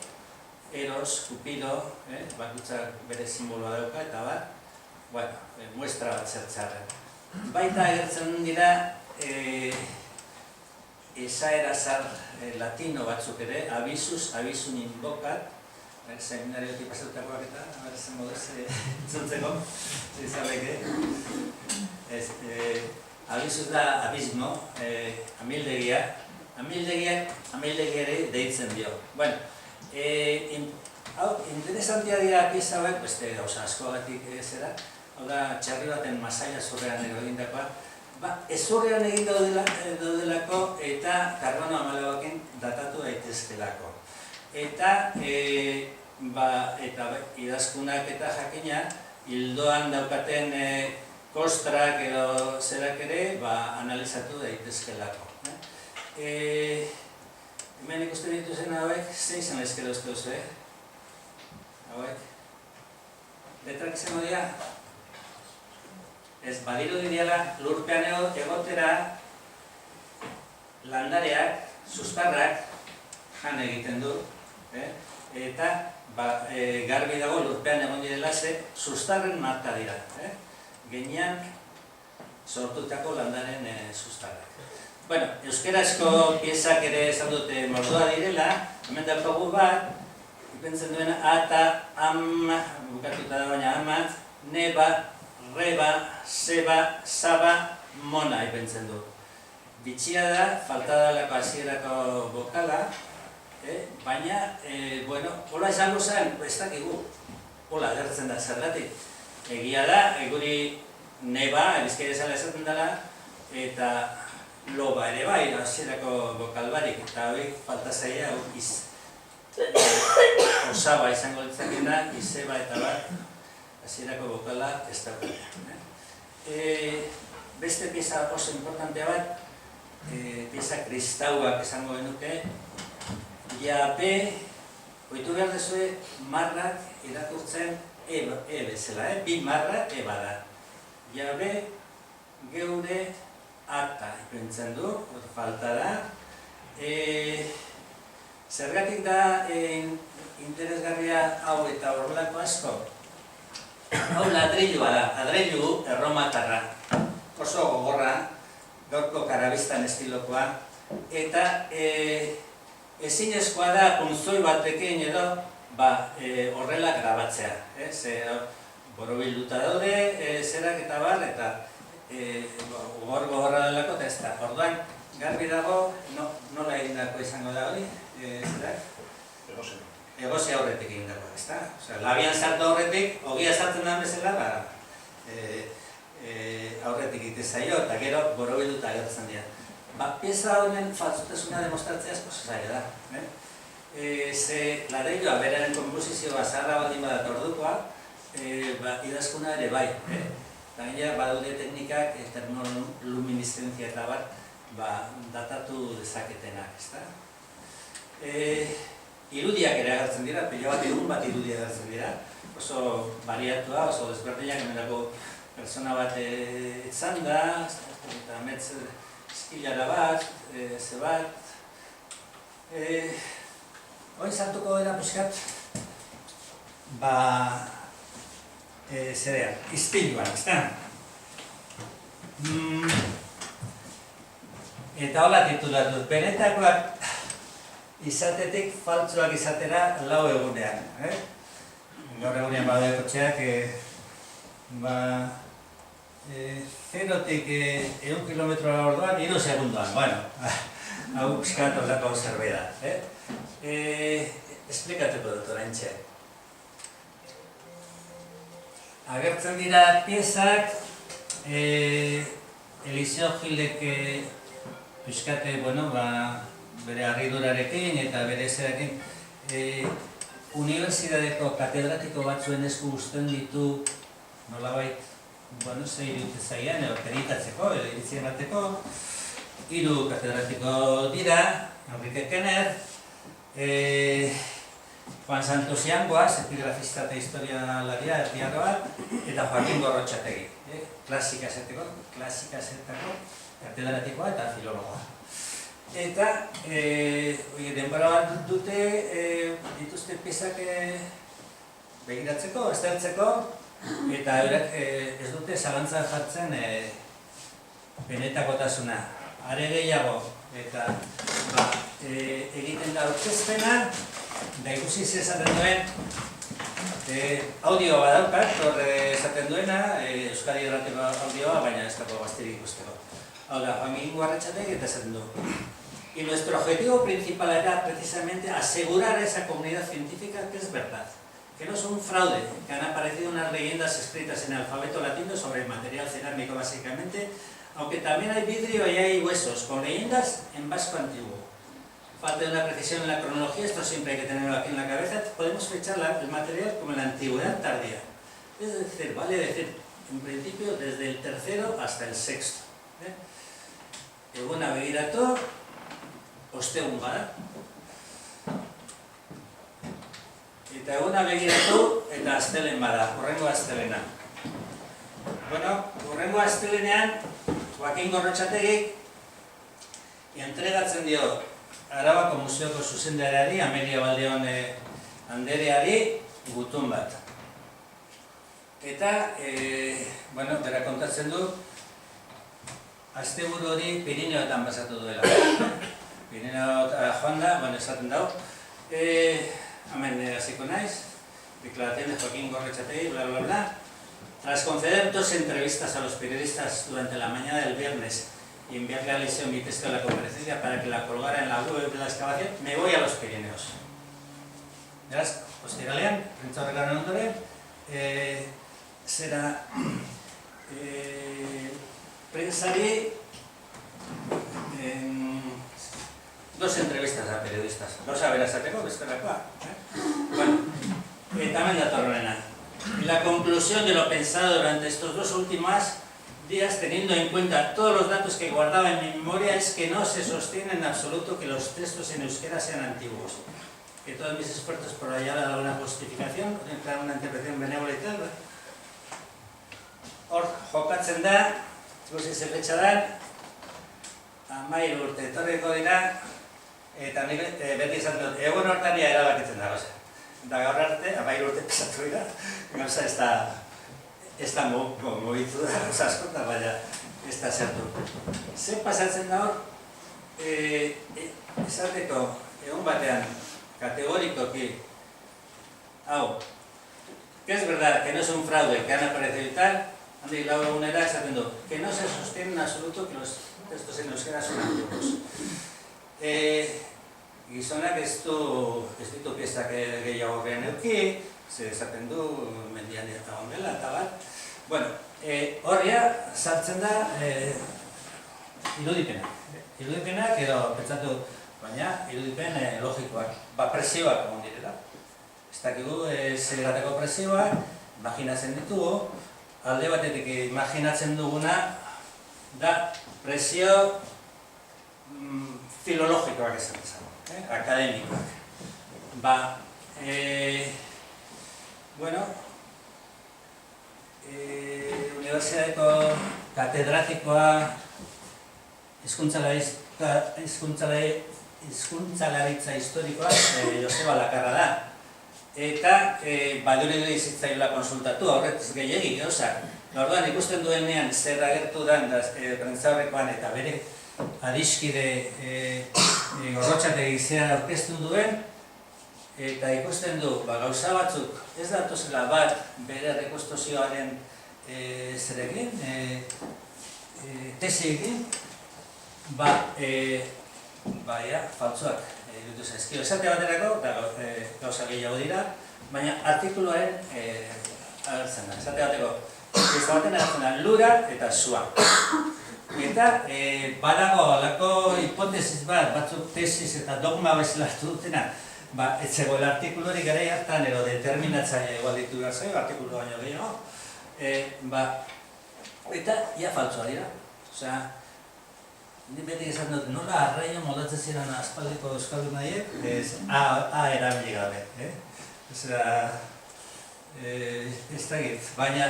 Eros, Cupido, bakutzak bere simboloa dauka eta bat, bueno, muestra bat zertzarren. Baita agertzen dira esaera zar latino batzuk ere, abisus, abisun invocat, seminariotik pasatutakoak eta, abertzen moduz entzuntzeko, zizabeke. Abisus da abismo, amildegia, amildegiari deitzen dio. Bueno, interesantia dira pieza hauek, beste gauza askogatik zera, hau da, txarri baten masaila zurrean egindakoa, ezurrean egin daudelako eta karbono 14ekin datatu daitezkelako. Eta idazkunak eta jakina, hildoan daukaten kostrak edo zerak ere, analizatu daitezkelako. Hemen ikusten dituzen hauek, ze izan ezkero uste duzu, hauek? Letrak izango dira? Ez badiru didiala lurpean egotera landareak, sustarrak, jan egiten du, eta garbi dago lurpean egon direla ze sustarren marka dira. Gainean sortutako landaren sustarrak. Bueno, euskarazko piezak ere esan dute mordoa direla, hemen daukagu bat, ipentzen duena ata, ama, bukatuta da baina amat, neba, reba, seba, saba, mona ipentzen du. Bitxia da, falta dalako hasierako bokala, baina, bueno, hola esango zen, ez dakigu, hola agertzen da zergatik. Egia da, guri neba, erizkera esala esaten dela, eta loba ere bai, hasierako bokal barik, eta hori falta zaila osaba izango litzakena, izeba eta bat, hasierako bokala ez dagoela. Beste pieza oso importantea bat, pieza kristauak esango genuke, jape, oitu behar dezue, marrak irakurtzen bezala, bi marrak bada. Jabe, geure, ata ipentzen du, falta da. Zergatik da interesgarria hau eta horrelako asko? Hau ladrilua da, ladrilu erromatarra. Oso gogorra, gaurko karabistan estilokoa. Eta ezinezkoa da punzoi batekin edo horrela grabatzea. Borobilduta daude, zerak eta bar, eta gogorra delako eta ez da. Orduan, garbi dago, nola egindako izango da hori, zerak? Egosi aurretik egindako, ez da? Labian sartu aurretik, ogia sartzen den bezala, aurretik egite zaio, eta gero borobilduta agertzen dira. Pieza honen faltsutasuna demostratzea asko zaila da. ze Lareioa beraren komposizioa zaharra baldin badat ordukoa, idazkuna ere bai. Gainera badaude teknikak termoluminiszentzia eta datatu dezaketenak, ezta? Irudiak ere agertzen dira, pilo bat egun bat irudia agertzen dira, oso bariatua, oso desberdinak, hemenako persona bat etzan da, eta ametz eskilara bat, ze bat. Hoi sartuko dira pixkat, zerean, izpiluan, ezta? Eta hola titulatuz, benetakoak izatetik faltsuak izatera lau egunean. Gaur egunean badaude kotxeak, 0-tik 100 kilometroa orduan, 3 segundoan. Bueno, hau pixkat horretako zerbait da. Esplikatuko dut oraintxe. Agertzen dira piezak, Eliseo Gildek pixkate, bere harridurarekin eta bere zerakin unibertsitateko katedratiko batzuen esku uzten ditu nolabait, ze irudite zaian, peritatzeko, iritzi emateko. 3 katedratiko dira, Enrique Kenner, Juan Santos Yanguas, epigrafista eta historialaria erdiarro bat, eta Joaquin Gorrotxategi, klasikazetako katedratikoa eta filologoa. Eta denbora bat dute dituzte piezak begiratzeko, aztertzeko, eta eurek ez dute zalantzan jartzen benetakotasuna. Are gehiago, eta egiten da aurkezpena, da ikusi esaten duen audio badaukat, horre esaten duena, Euskadi Irratiko audioa, baina ez dago gazterik ikusteko. Hau da, Joaquin Gorrotxategi eta esaten du. Y nuestro objetivo principal era precisamente asegurar a esa comunidad científica que es verdad, que no es un fraude, que han aparecido unas leyendas escritas en alfabeto latino sobre material cerámico básicamente, aunque también hay vidrio y hay huesos, con leyendas en vasco antiguo. Falta de una precisión en la cronología, esto siempre hay que tenerlo aquí en la cabeza, podemos fechar el material como en la antigüedad tardía. Es decir, vale decir, en principio desde el 3º hasta el 6º. Eguna begiratu, ostegun bada. Eta eguna begiratu eta astelen bada, horrengo astelena. Horrengo astelenean, Joaquin Gorrotxategik entregatzen dio Arabako Museoko zuzendariari, Amelia Baldeon andereari, gutun bat. Eta, bera kontatzen du, asteburu hori Pirineoetan pasatu duela. Pirineoetara joan da, esaten dau. Hemen hasiko naiz, declaración de Joaquin Gorrotxategi, bla bla bla. Tras conceder 2 entrevistas a los periodistas durante la mañana del viernes y enviarle a Eliseo mi texto de la conferencia para que la colgara en la web de la excavación, me voy a los Pirineos. Beraz, ostiralean, prentsa horrekaren ondoren, zera prensari 2 entrevistas a periodistas. Gauza bera esateko, bestelakoa. Eta hemen datorrena. La conclusión de lo pensado durante estos 2 últimos días, teniendo en cuenta todos los datos que guardaba en mi memoria, es que no se sostiene en absoluto que los textos en euskera sean antiguos. Que todos mis esfuerzos por hallar alguna justificación, una interpretación benévola y tal, hor jokatzen da, ikusi ze fetxa da, 13 urte etorriko dira, eta beti izan dut, egun hortan ia erabakitzen da, eta gaur arte, 13 urte pesatu dira, gauza ez da mobitu da, gauza askota, baina ez da zertu. Zer pasatzen da hor, esateko egun batean, categóricamente, que es verdad, que no es un fraude, que han aparecido y tal, handik lau egunera esaten du, que no se sostiene en absoluto que los textos en euskera son antiguos. Gizonak ez ditu piezak gehiago horrean euki, ze esaten du mendian eta ondela eta bat. Horria sartzen da irudipenak. Irudipenak edo pentsatu baina irudipen logikoak, presioak egon direla. Ez dakigu zelateko presioak, imaginatzen ditugu, alde batetik imaginatzen duguna da presio filologikoak esan dezago, akademikoak. Unibertsitateko katedratikoa hizkuntzalaritza historikoa Joseba Lakarra da. Eta baduri zitzaiola konsultatu, horretz gehiagik gauzak. Orduan ikusten duenean zer agertu den prentzaurrekoan eta bere adiskide Gorrotxategi zer aurkeztu duen, eta ikusten du gauza batzuk ez datozela bat bere rekonstrukzioaren zerekin, tesiekin, faltsuak iruditu zaizkio. Esate baterako, gauza gehiago dira, baina artikuluaren agertzen da. Esate bateko, ez baten agertzen da lura eta sua. Eta badago alako hipotesis bat, batzuk tesis eta dogma bezala hartu dutena, ez zegoela artikuluari garai hartan edo determinatzaile igual ditu behar zaio, artikulu baino gehiago, eta ia faltsua dira. Osea, ni beti esan dut, nola arraio moldatzen ziren aspaldiko euskaldun nahiek, A erabili gabe. Osea, ez dakit, baina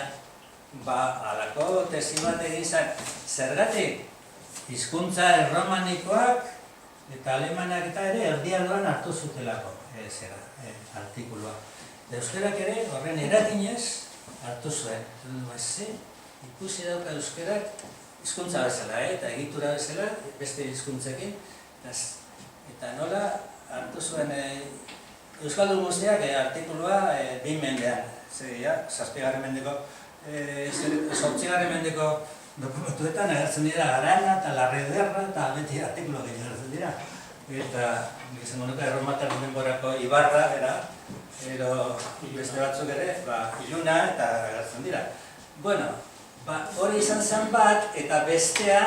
halako tesi bat egin zen, zergatik hizkuntza erromanikoak eta alemanak eta ere erdialdoan hartu zutelako artikulua. Euskarak ere horren eraginez hartu zuen. Ikusi dauka euskarak hizkuntza bezala eta egitura bezala beste hizkuntzekin, eta nola hartu zuen euskaldun guztiak artikulua 2 mendean, zazpigarren mendeko, 8. mendeko dokumentuetan agertzen dira Arana eta Larrederra eta beti artikuluak agertzen dira. Eta gizango nuke erromatar denborako Ibarra, edo beste batzuk ere, Iluna eta agertzen dira. Bueno, hori izan zen bat, eta bestea,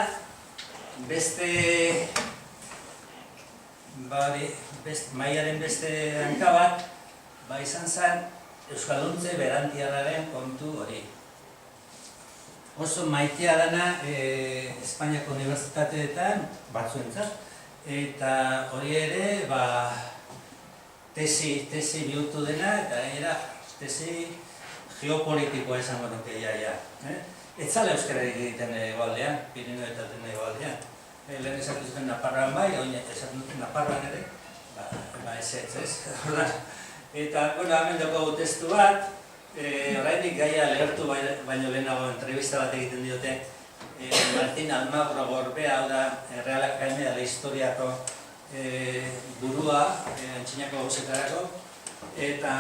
maiaren beste hanka bat, izan zen Euskalduntze berantiarraren kontu hori. Oso maitea dana Espainiako unibertsitateetan batzuentzat, eta hori ere tesi bihurtu dena, eta gainera tesi geopolitikoa esango nuke iaia. Ez zala euskararik egiten egualdean, Pirinioetaten egualdean. Lehen esatu zuten Naparroan bai, oin esatu duten Naparroan ere, ez. Eta, hemen daukagu testu bat, orainik gaia lehertu baino lehenago entrevista bat egiten diote Martin Almagro Gorbea, hau da Real Academia de la Historiako burua, antxinako gauzetarako, eta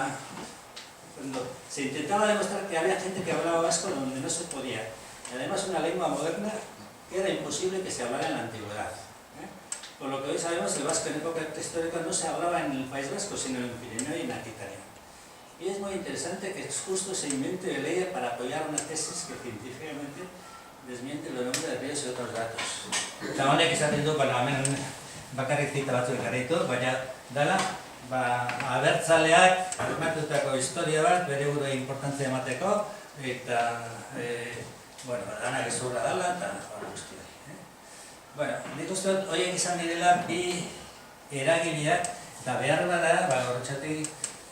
se intentaba demostrar que había gente que hablaba vasco donde no se podía. Y además una lengua moderna que era imposible que se hablara en la antigüedad. Por lo que hoy sabemos, el vasco en época histórica no se hablaba en el País Vasco, sino en el Pirineo y en Aquitania. Y es muy interesante que justo se invente de ley para apoyar una tesis que científicamente desmiente los nombres de ríos y otros datos. Eta honek esaten du, hemen bakarrik zita batzuk ekarritu, baina dala, abertzaleak armatutako historia bat, bere burua importantzia emateko, eta, dana gezurra dala, eta guzti hori. Nik uste dut, horiek izan direla bi eragileak, eta behar bada, Gorrotxategi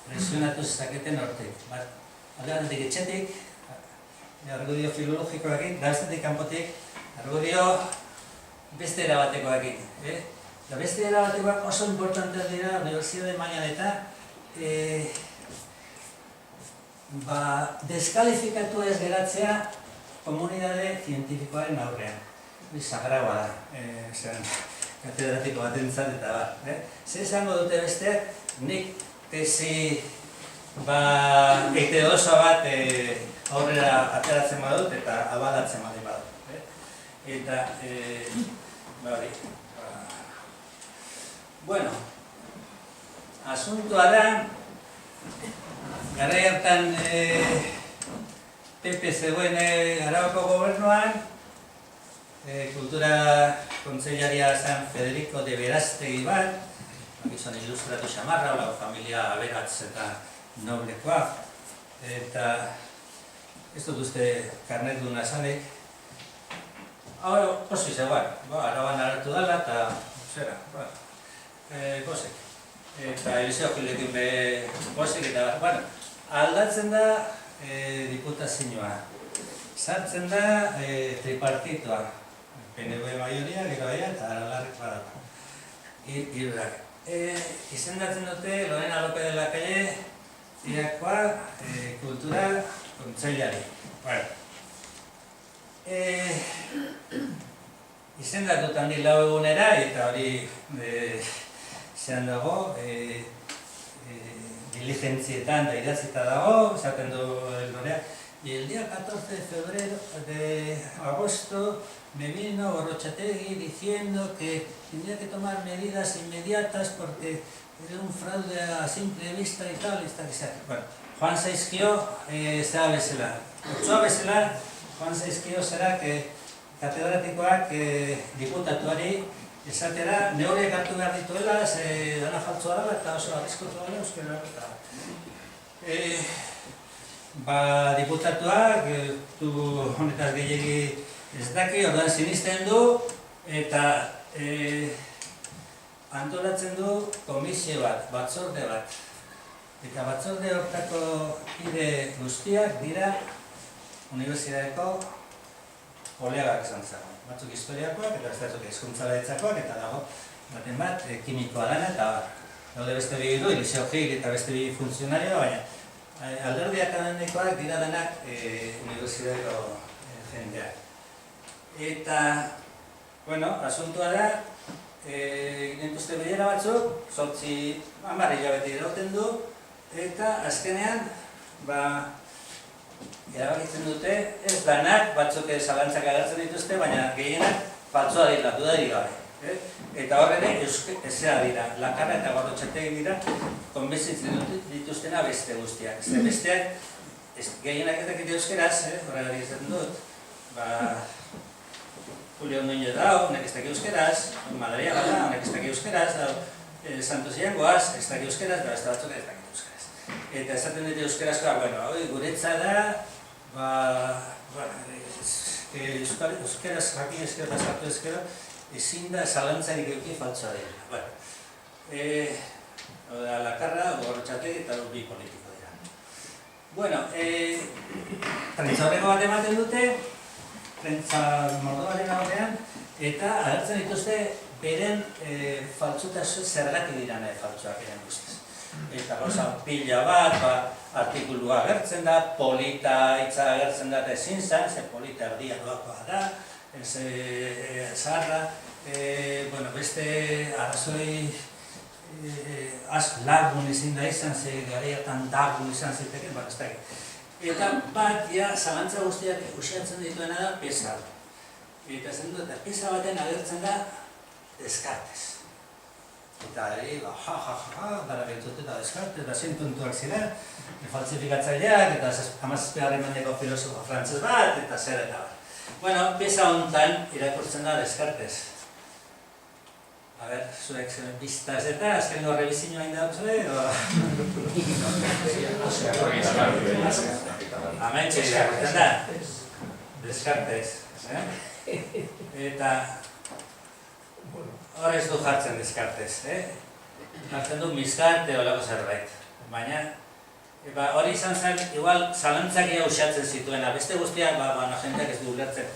presionatu zezaketen hortik. Alde batetik etxetik, argudio filologikoakin, da bestetik kanpotik, argudio beste erabatekoakin. Eta beste erabatekoak oso importanteak dira unibertsitate mailan eta deskalifikatu ez geratzea komunitate zientifikoaren aurrean. Sagraua da, katedratiko batentzat eta bat. Zer esango dute besteak, nik tesi heterodoxa bat aurrera ateratzen badut eta abalatzen badut. Eta, hori. Bueno, asuntoa da, garai hartan PP zegoen Arabako gobernuan, kultura kontseilaria zen Federico de Berastegi bat, gizon ilustratu xamarra, familia aberatz eta noblekoa, eta ez dut uste karnet duna zanik. Hau, posi zegoen, araban hartu dela eta zera, gozek. Eta Eliseo Gilekin be gozek eta, aldatzen da diputazioa. Sartzen da tripartitoa, PNV maioria, gero baina eta Aralarrek badako. Irurak. Izendatzen dute Lorena López de la Calle irakoa kultura kontseilari. Izendatuta handi lau egunera eta hori zean dago, diligentzietan da idatzita dago, esaten du Lorea. Y el día 14 de agosto me vino Gorrotxategi diciendo que tendría que tomar medidas inmediatas porque era un fraude a simple vista y tal, Bueno, Juan Zaizkio zera bezala. Otsua bezala, Juan Zaizkio zera katedratikoak diputatuari esatera neurriak hartu behar dituela, ze dana faltzua dela eta oso arriskotu dela euskera. Diputatuak, honetaz gehiagi ez daki, orduan sinisten du eta antolatzen du komisio bat, batzorde bat. Eta batzorde hortako kide guztiak dira unibertsitateko kolegak izan zagoen. Batzuk historiakoak eta beste batzuk hizkuntzalaritzakoak eta dago baten bat kimikoa dana eta daude beste bi du, Eliseo Gil eta beste bi funtzionario, baina alderdi akademikoak dira denak unibertsitateko jendeak. Eta, asuntua da, gintuzte bilera batzuk, 10 hilabete irauten du, eta azkenean, erabakitzen dute, ez danak batzuk zalantzak agertzen dituzte, baina gehienak faltzua dira, dudarik gabe. Eta horrene, ezea dira, Lakarra eta Gorrotxategi dira, konbentzitzen dituztena beste guztiak. Besteak, gehienak ez dakit euskeraz, horregari izaten dut, Julio Núñez dao, honek ez dakit euskeraz, Madariaga da, honek ez dakit euskeraz, Santos Iangoaz, ez dakit euskeraz, eta beste batzuk ez dakit euskeraz. Eta esaten dut euskerazkoa, guretza da, euskeraz jakin ezkero eta sartu ezkero, ezin da zalantzarik euki faltzua dira. Lakarra, Gorrotxategi eta bi politiko dira. Prentza horreko bat ematen dute, prentza mordo baten aurrean, eta agertzen dituzte beren faltzutasun zergatik dira nahi faltzuak eren guztiz. Eta gauza pila bat, artikulua agertzen da, polita hitza agertzen da eta ezin zan, ze polita erdia doakoa da, zaharra, beste arrazoi lagun izin da izan, ze gareatan dagun izan ziteken, ez dakit. Eta bat, zalantza guztiak usiatzen dituena da pesa. Eta zen du, eta pesa baten agertzen da Descartes. Eta dara behitzut eta Descartes, eta 100 puntuak ziren, falsifikatzaileak, eta 17. mendeko filosofo frantzez bat, eta zer eta bat. Pesa honetan irakurtzen da Descartes. A ber, zuek biztaz eta azkengo revizioa inda duzue, edo... Amentxe irakurtzen da, Descartes. Eta hor ez du jartzen Descartes, jartzen du Miscarte olako zerbait. Baina hori izan zen, igual zalantzak usiatzen zituena, beste guztiak, jendeak ez du ulertzen,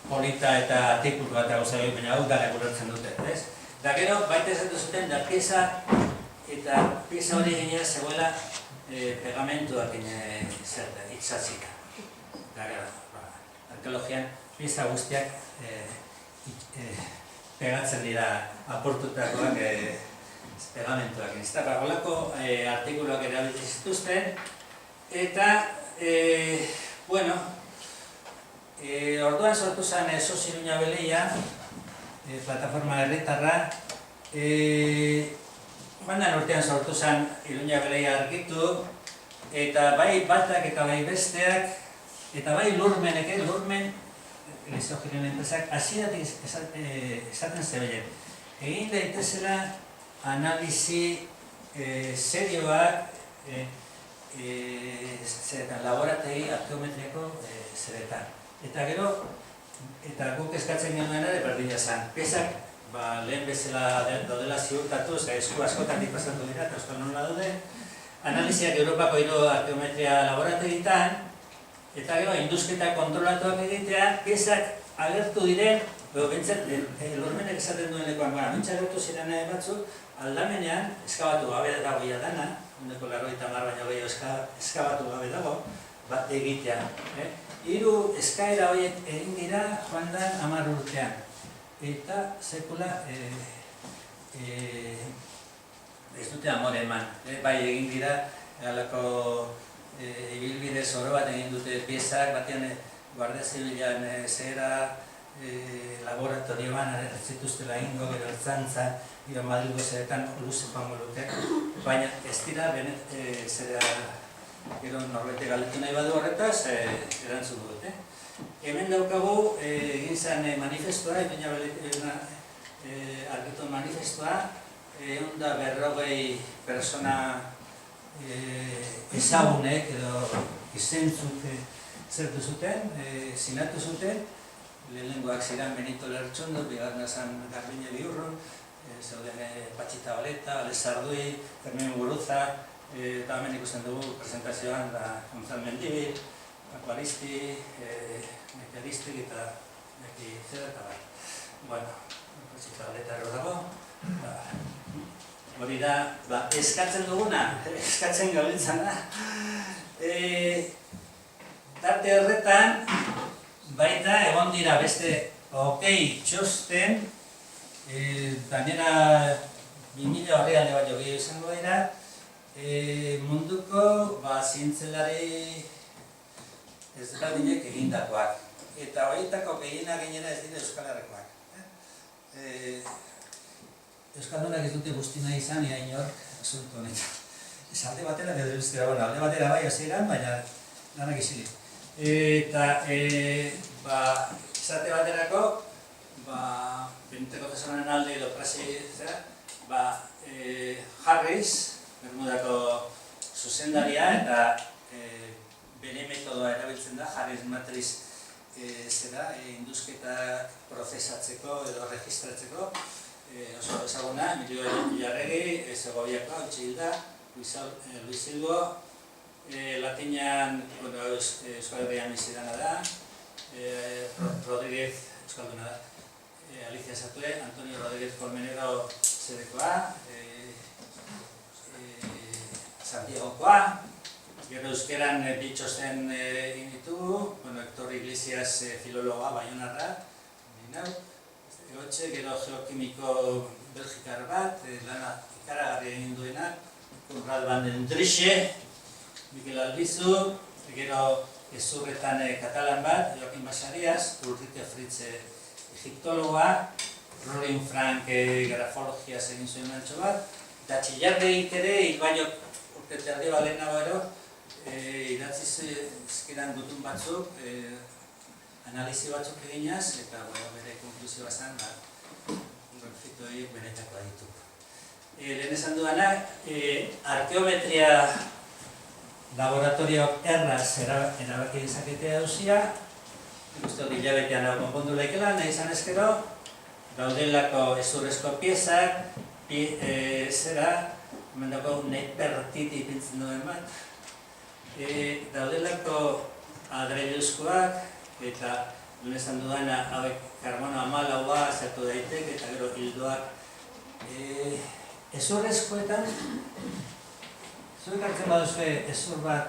polita eta artikulu bat gauza baina hau dara guratzen dute, ez? Da gero, baita esaten zuten, da pieza, eta pieza hori ginea zegoela pegamentuak itxatzika. Da gero, arkeologian, pieza guztiak pegatzen dira aportutakoak pegamentuak. Eta holako artikuluak erabiltzen zituzten, eta, orduan sortu zen SOS Iruña Beleia, plataforma herritarra, joan urtean sortu zen Iruña Beleia argitu, eta bai batak eta bai besteak, eta bai lurmen Lisogirien enpresak, hasieratik esaten zebilen. Egin daitezela analisi serioak laborategi arkeometriako zeretan. Eta gero, eta guk eskatzen genuen ere berdina zen. Piezak, lehen bezala daudela ziurtatuz, esku askotatik pasatu dira, eta euskal nola daude, analiziak Europako 3 arkeometria laborategitan, eta gero, indusketa kontrolatuak egitea, piezak agertu diren, bintzat, lormenek esaten duenekoan, bintzat agertu ziren batzuk, aldamenean, eskabatu gabe dago ia dana, ondeko 80 baino gehiago eskabatu gabe dago, bat egitea. 3 eskaera horiek egin dira joan den 10 urtean. Eta sekula ez dute amore eman. Bai egin dira, halako ibilbide zoro bat egin dute piezak, batean Guardia Zibilan zera, laboratorioan zituztela ingo, gero ertzantza, gero Madrilgo zeretan luze joango luke, baina ez dira zera gero norbete galdetu nahi badu horretaz, erantzun dute. Hemen daukagu egin zen manifestua, argitun manifestua, 140 persona ezagunek edo izentzuk zertu zuten, sinatu zuten, lehenengoak ziren Benito Lertxondo, bigarna zen Garbine Biurrun, zeuden Patxita Oleta, Ale Sardui, Fermin Guruza, eta hemen ikusten dugu presentazioan Gonzal Mendibil, Paco Aristi, Neki Aristik eta Neki Zera eta bai. Bueno, Patxita Oleta ero dago. Hori da, eskatzen duguna, eskatzen gabiltzan da. Tarte horretan, baita egon dira beste txosten, gainera 2000 horrealde bat jo gehiago izango dira, munduko zientzialari ezberdinek egindakoak. Eta horietako gehiena gainera ez dira Euskal Herrikoak. Euskaldunak ez dute guzti nahi izan, ia inork, asunto honetan. Ez alde batera, alde batera bai hasieran, baina lanak izilik. Eta, izate baterako, Beniteko Jesuaren alde edo prasi, Harris, Bermudako zuzendaria, eta bere metodoa erabiltzen da, Harris Matriz indusketa prozesatzeko edo registratzeko, oso ezaguna, Emilio Ilarregi, Segoviakoa, Utsilda, Luis Silgo, Latinan, Euskal Herrian bizidana da, Rodríguez, Euskalduna da, Alicia Satue, Antonio Rodríguez Colmenero zedekoa, Santiagokoa, gero euskeran bitxosten egin ditugu, Hector Iglesias filologa baionarra, gero geokimiko belgikar bat, lana ikaragarri egin duena, Konrad van den Drixe, Mikel Albizu, gero ezurretan katalan bat, Joaquim Basarias, Ulrike Fritz egiptologa, Rorin Frank grafologiaz egin zuen mantxo bat, eta Txillardegik ere, baino urte erdi balenago ero, idatziz ezkeran gutun batzuk, analizi batzuk eginaz, eta bere konklusioa zen, grafito horiek benetakoa ditu. Lehen esan duana, arkeometria laboratorioak erraz erabaki dezaketea duzia, uste hori hilabetean hau konpondu laikela, nahi izan ezkero, daudelako ezurrezko piezak, hemen dago nepertiti ipintzen duen bat, daudelako adreiluzkoak, eta duen esan dudana, hauek karbono 14 zertu daitek, eta gero hildoak. Ezurrezkoetan, zuek hartzen baduzue ezur bat,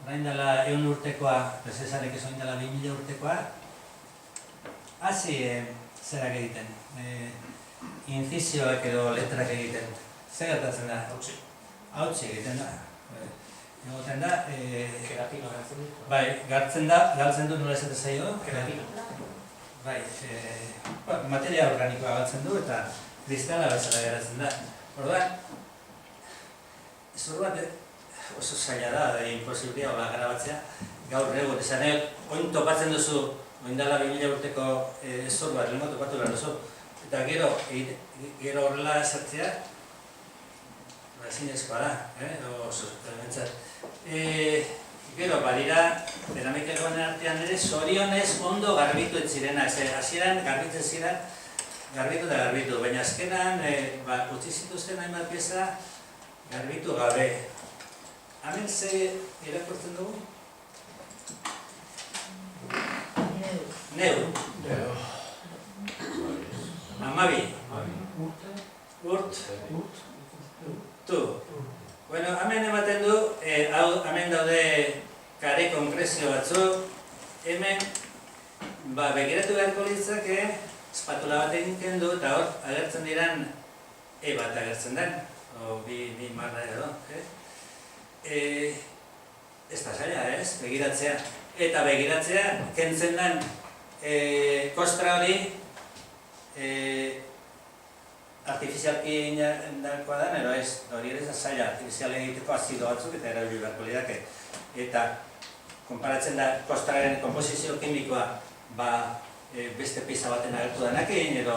orain dela 100 urtekoa, Prezesarek ez orain dela 2000 urtekoa, hasi zerak egiten, inzizioak edo letrak egiten. Zer gertatzen da? Hautsi egiten da. Egoten da... Keratina gartzen du. Bai, galtzen du nola esate zaio? Keratina. Bai, materia organikoa galtzen du eta kristala bezala geratzen da. Orduan, ezur bat oso zaila da, imposibilia hola garabatzea, gaur egun, esan oin topatzen duzu oindala 2000 urteko zor bat, lehenko topatu behar duzu. Eta gero horrela sartzea, ezinezkoa da, gero, badira, beramikekoen artean ere, zorionez ondo garbitu ez zirenak, hasieran garbitzen ziren, garbitu eta garbitu, baina azkenan, utzi zituzten hainbat pieza, garbitu gabe. Hemen ze irakurtzen dugu? Neu. Amabi. Urt. Tu. Bueno, hemen ematen du, hemen daude kare konkrezio batzuk, hemen begiratu beharko litzake, espatula bat egiten du, eta hor agertzen diran E bat agertzen den, o bi marra edo, ez da zaila, ez, begiratzea. Eta begiratzea, kentzen den kostra hori artifizialki indakoa da, ero ez, hori ere ez da zaila, artifizial egiteko azido batzuk eta erabili beharko lidake. Eta, konparatzen da, kostraren komposizio kimikoa beste pisa baten agertu denakein, edo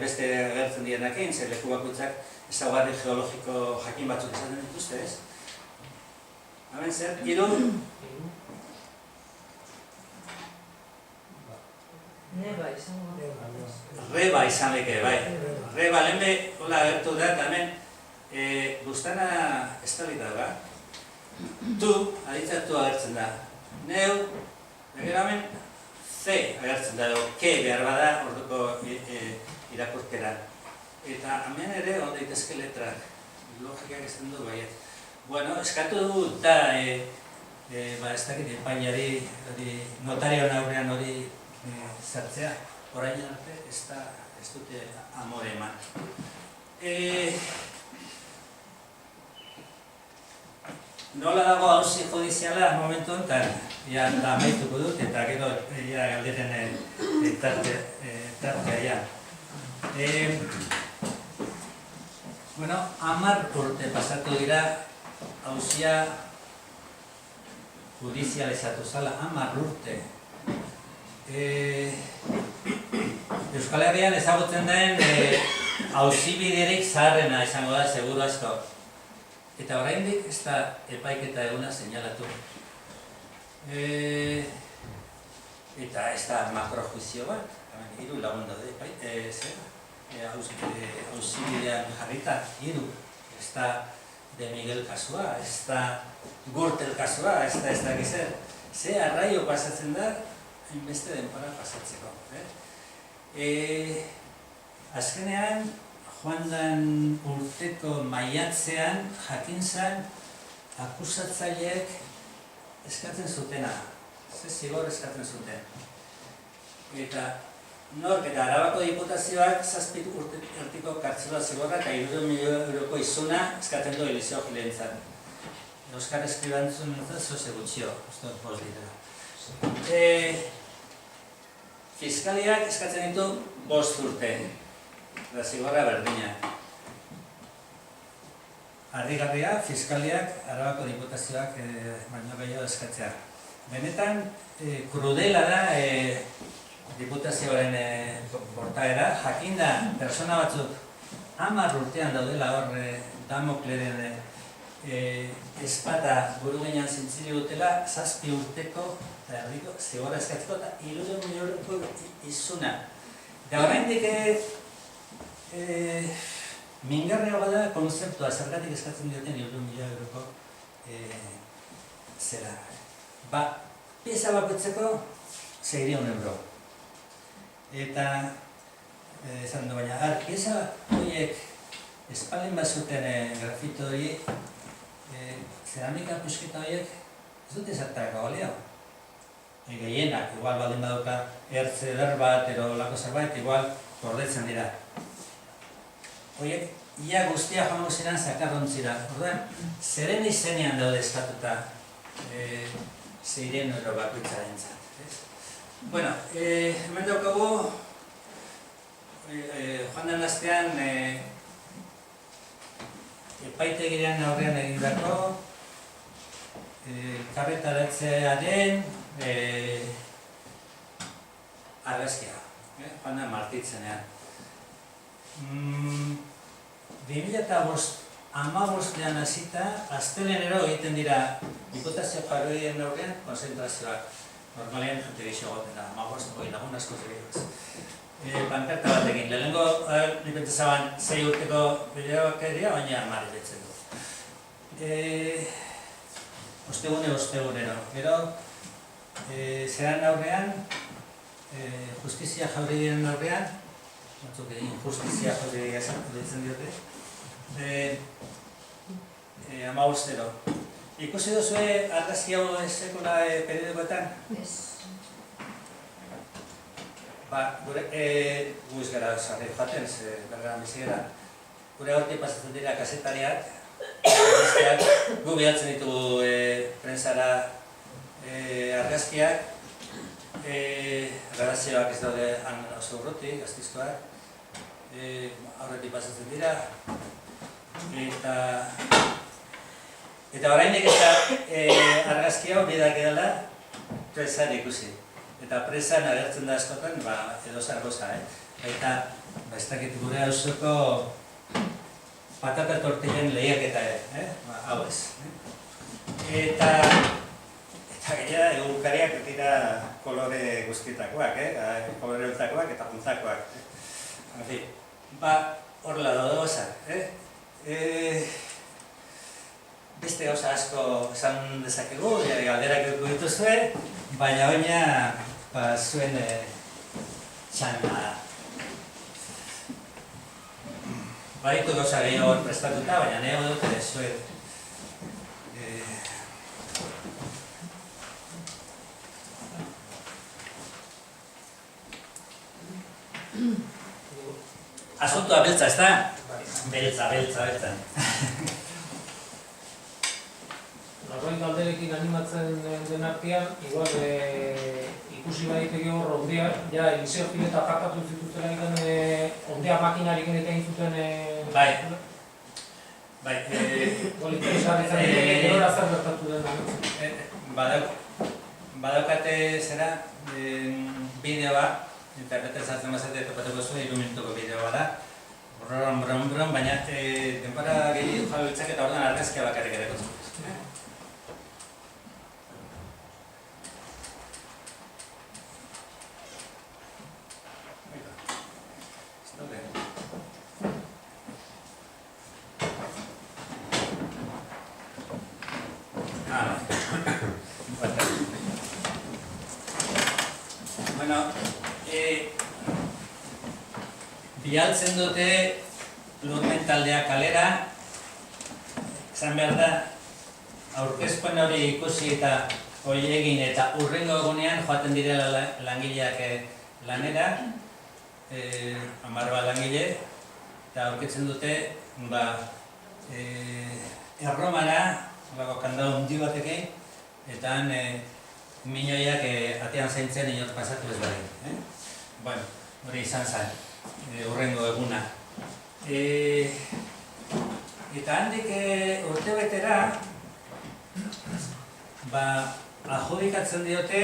beste agertzen dienakein, zer leku bakoitzak ezaugarri geologiko jakin batzuk esaten dituzte, ez? Hemen zer, hiru? Reba izan leke, bai. Reba lehenbe, hola agertu da, eta hemen bustana estalita da. Tu, aditzatu agertzen da. Neu, egera hemen, C agertzen da, edo K behar bada orduko irakurkera. Eta hemen ere, hon daitezke letrak, logikak esan du baiet. Bueno, eskatu dugu eta ez dakit epainari, notarioan aurrean hori sartzea, orain arte ez dute amore eman. Nola dago auzi judiziala momentu honetan, ja amaituko dut eta gero galderen tartea. Bueno, 10 urte pasatu dira auzia judizializatu zala, 10 urte. Euskal Herrian ezagutzen den auzibiderik zaharrena izango da, seguru asko. Eta oraindik ez da epaiketa eguna seinalatu. Eta ez da makrojuizio bat, 3 lagun daude auzibidean jarrita, 3. Ez da De Miguel kasua, ez da Gürtel kasua, ez da gizer. Ze arraio pasatzen da, hainbeste denbora pasatzeko. Azkenean, joan den urteko maiatzean jakin zen akusatzaileek eskatzen zutena. Ze zigor eskatzen zuten. Eta nork eta Arabako Diputazioak 7 urteko kartzela zigorra eta 3 milioi euroko izuna eskatzen du Eliseo Gilentzan. Euskal Eskribantzun zoze gutxio, ez dut bost ditela. Fiskaliak eskatzen ditu 5 urte. Da zigorra berdina. Harrigarria, fiskaliak, Arabako Diputazioak baino gehiago eskatzea. Benetan, krudela da Diputazioaren portaera, jakinda persona batzuk 10 urtean daudela hor Damokleren espata buru gainean zintzili dutela 7 urteko eta erdiko zigorra eskatzeko eta 3 milioi euroko izuna. Eta oraindik mingarriagoa da konzeptua, zergatik eskatzen dioten 3 milioi euroko zera. Pieza bakoitzeko 600 euro. Eta, esan du baina, pieza horiek espalin bazuten grafito hori, zeramika pusketa horiek ez dute zertarako balio. Gehienak, igual baldin baduka ertze eder bat, ero lako zerbait, igual gordetzen dira. Horiek, ia guztia joango ziren zakarrontzira. Orduan, zeren izenean daude eskatuta 600 euro bakoitzaren zat. Bueno, hemen daukagu, joan den astean epaitegiren aurrean egindako karretaratzearen aurkitzenean. 2015 hasita, astelehenero egiten dira diputazio jaroien aurrean konzentrazioak. Normalean jente gehiago goten da, 15 lagun asko zegoaz. Pankarta batekin, lehenengo nipentzaban 6 urteko bideobakeria, baina 10 betzen du. Ostegunero. Gero, zeran aurrean, justizia jaurien aurrean, batzuk egin justizia jaurien ditzen diote, 15. Ikusi duzue argazki hau sekola periodikoetan? Ez. Gure, guiz gara sarri jaten, bergaran bizi gara. Gure horti pasatzen dira kasetariak, gu bilatzen ditugu prensara argazkiak, redakzioak ez daude oso urruti, gaztizkoak, aurretik pasatzen dira, eta orainik eta argazki hau bidak edala presan ikusi. Eta presan agertzen da askotan, edo zargoza, Eta, ez dakit gure hausoko patata tortillen lehiaketa hau ez. Eta gainera, egunkariak dira kolore guztietakoak, kolore ultakoak eta puntakoak. Horrela daude gauza, beste gauza asko esan dezakegu, galderak dugu dituzue, baina zuen txanda. Baditu gauza gehiago prestatuta, baina nahiago dut ere zuen. Asuntoa beltza, ez da? Beltza. Norbait galderekin animatzen den artean, igual ikusi baditegi hor ondea, ja, Eliseo Fileta partatu zituztela egiten ondea makinarik egiten zuten... Bai. Interesgarri izan diteke, gerora zer gertatu den. Badaukate zera bideoa, interneten sartzen bazate topatuko zuen 3 minutuko bideoa da. Bron, baina denbora gehiago jabiltzak eta orduan argazkia bakarrik ere kotzen. Bialtzen dute lurmen taldea kalera, esan behar da, aurkezpen hori ikusi eta hori egin eta hurrengo egunean joaten direla langileak lanera, 10 langile, eta aurkitzen dute erromara, kandau hundi batekin, eta minoiak atean zaintzen inot pasatu ez bari. Hori izan zen. Hurrengo eguna. Eta handik urtebetera adjudikatzen diote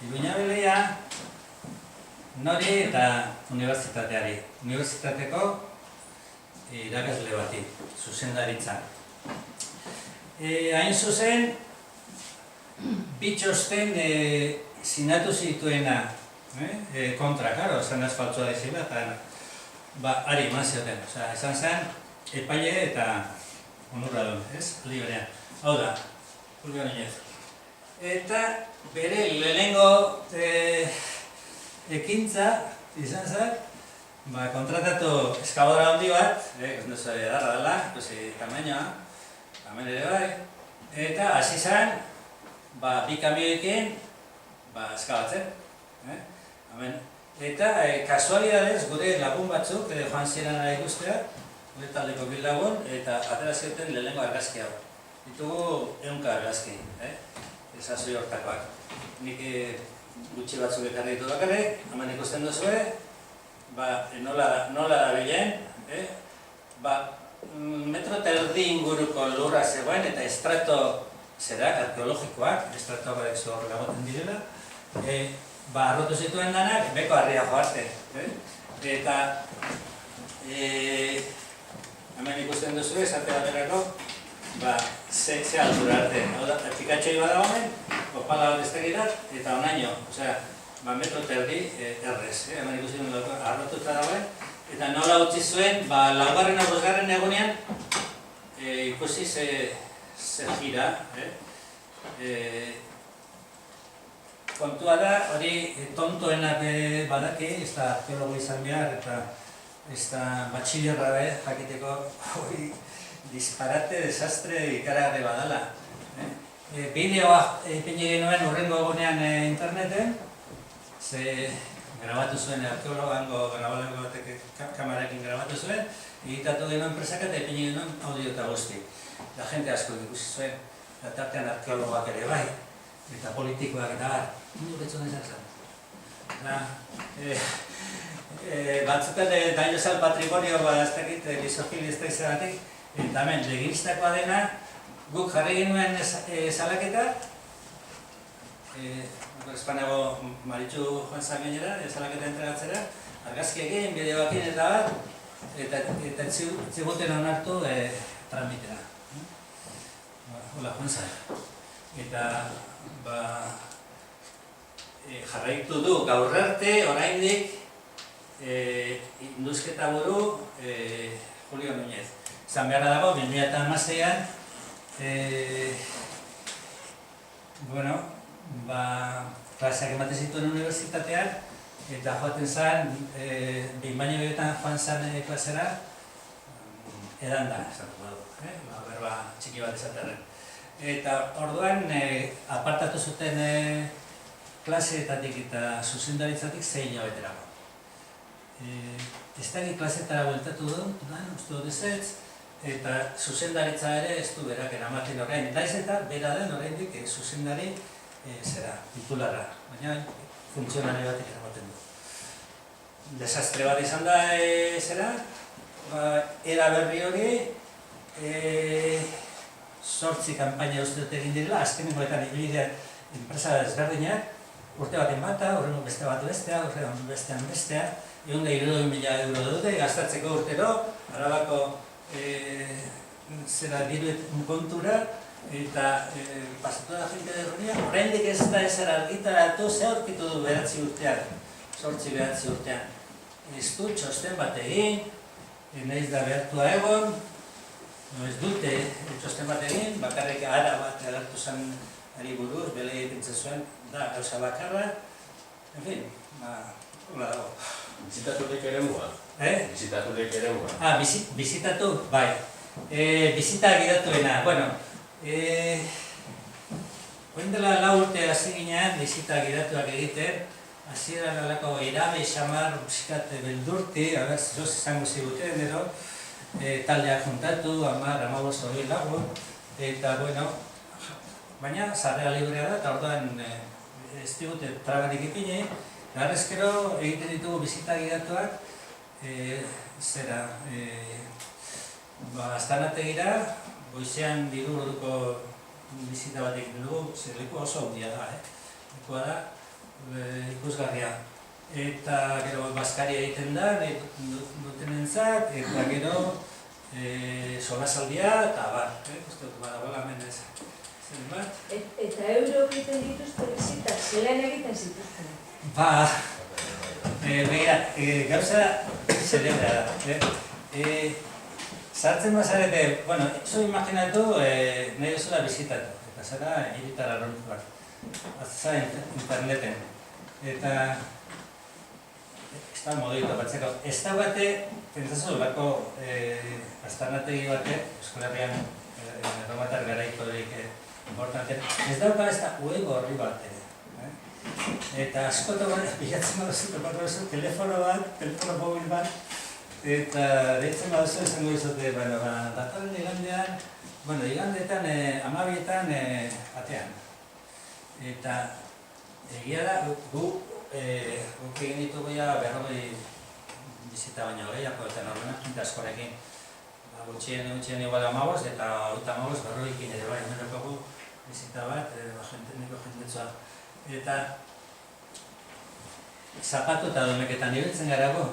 Iruñabelea nori eta unibertsitateari. Unibertsitateko irakasle bati, zuzendaritza. Hain zuzen, bitxosten sinatu zituena kontra, karo, esan asfaltzua dizila, eta ari eman zioten. Esan zen, epaile eta onurradun, ez? Librean. Hau da, Julio Niñez. Eta bere lehenengo ekintza izan zen, kontratatu eskabadora handi bat, ez duzu edarra dela, ikusi tamainoa, hemen ere bai, eta hasi zen, 2 kamioekin eskabatzen. Eta kasualidadez gure lagun batzuk joan ziren ara ikustea, gure taldeko 2 lagun, eta atera zioten lehenengo argazki hau. Ditugu 100 argazki, ezazoi hortakoak. Nik gutxi batzuk ekarri ditu bakarrik, hemen ikusten duzue, nola da bilen, metro eta erdi inguruko lurra zegoen eta estrato zerak, arkeologikoak, estratoak horrela goten direla, arrotu zituen danak, beko harria joarte. Eta hemen ikusten duzu esate baterako, ze altura arte. Hau da, pikatxoi bada honen, opala bat estegirat, eta onaino, osea, metro terdi errez. Hemen ikusten dugu arrotuta dagoen. Eta nola utzi zuen, laugarren bosgarren egunean, ikusi ze gira. Kontua da, hori tontoenak badaki, ez da arkeologo izan behar, eta ez da batxillerra jakiteko hori disparate, desastre ikaragarri badala. Bideoa ipini genuen hurrengo egunean interneten, ze grabatu zuen arkeologango grabalengo batek kamerarekin grabatu zuen, egitatu genuen presaka eta ipini genuen audio eta guzti. Da jente asko ikusi zuen, eta tartean arkeologoak ere bai, eta politikoak eta bar. Mundu betxon ezak zen. Batzutan dañosal patrimonio ez dakit, lisofili ez da izagatik, eta hemen, leginistakoa dena, guk jarri genuen salaketa, Espanago Maritxu joan zan gainera, salaketa entregatzera, argazki egin, bideoakin eta bat, eta ziguten onartu tramitera. Hola, joan zan. Eta jarraitu du gaur arte, oraindik induzketa buru Julio Núñez. Zan beharra dago, 2016an, klaseak ematen zituen unibertsitatean, eta joaten zen, behin baino behetan joan zen klasera, edan da, berba txiki bat esaterren. Eta orduan, apartatu zuten klaseetatik eta zuzendaritzatik 6 hilabeterako. Ez dakit klaseetara bueltatu du, uste dut ezetz, eta zuzendaritza ere ez du berak eramaten orain. Daiz eta bera den oraindik zuzendari titularra, baina funtzionari batek eramaten du. Desastre bat izan da era berri hori, 8 kanpaina uste dut egin direla, azkenengoetan ibilidean enpresa desberdinak, urte baten bata, horrengo beste bat bestea, horrengo bestean bestea, 160.000 euro dute, gastatzeko urtero, Arabako diruet kontura, eta pasatu da jente derronia, oraindik ez da ezer argitaratu, ze aurkitu du 9 urtean, 8-9 urtean. Ez du txosten bat egin, nahiz da behartua egon, ez dute txosten bat egin, bakarrik ara bat agertu zen ari buruz, bele egiten zuen, da gauza bakarra, en fin, hola dago. Bizitaturik ere mua? Bizitaturik ere mua? Bizitatu, bai. Bizita gidatuena, bueno, oin dela 4 urte hasi ginean bizita gidatuak egiten, hasieran alako irabe, xamar, pixkat beldurti, zoz izango ziguten edo, taldeak juntatu, 10-15 hori lagun, eta, bueno, baina sarrera librea da, eta orduan ez digute tragarik ipini, garrezkero egiten ditugu bizita gidatuak, Aztanategira, goizean diru orduko bizita bat egiten dugu, leku oso handia da, lekua da, ikusgarria. Eta gero bazkaria egiten da, dutenentzat, eta gero solasaldia eta bar, uste dut badagoela hemen zen bat. Eta euro egiten dituzte bizitak, zelan egiten zituzten? Begira, gauza zelebra da. Sartzen bazarete, bueno, zo imaginatu nahi duzula bizitatu, eta zara hiritar arrontuak, zara interneten. Eta ez da moduito batzeko. Ez da bate, pentsazu lako aztarnategi bate, Euskal Herrian erromatar garaikorik importanten, ez dauka ez da uego horri bat ere. Eta askoto bat, bilatzen baduzu, topatu duzu, telefono mobil bat, eta deitzen baduzu esango izate, datorren igandean, igandeetan, 12etan atean. Eta egia da, guk egin ditugu ja 40 bizita baina gehiago, eta norbenak jente askorekin. Gutxien igual 15 eta 35 berroikin ere bai, hemeneko bizita bat, niko jendetzua. Eta zapatu eta domeketan ibiltzen garago,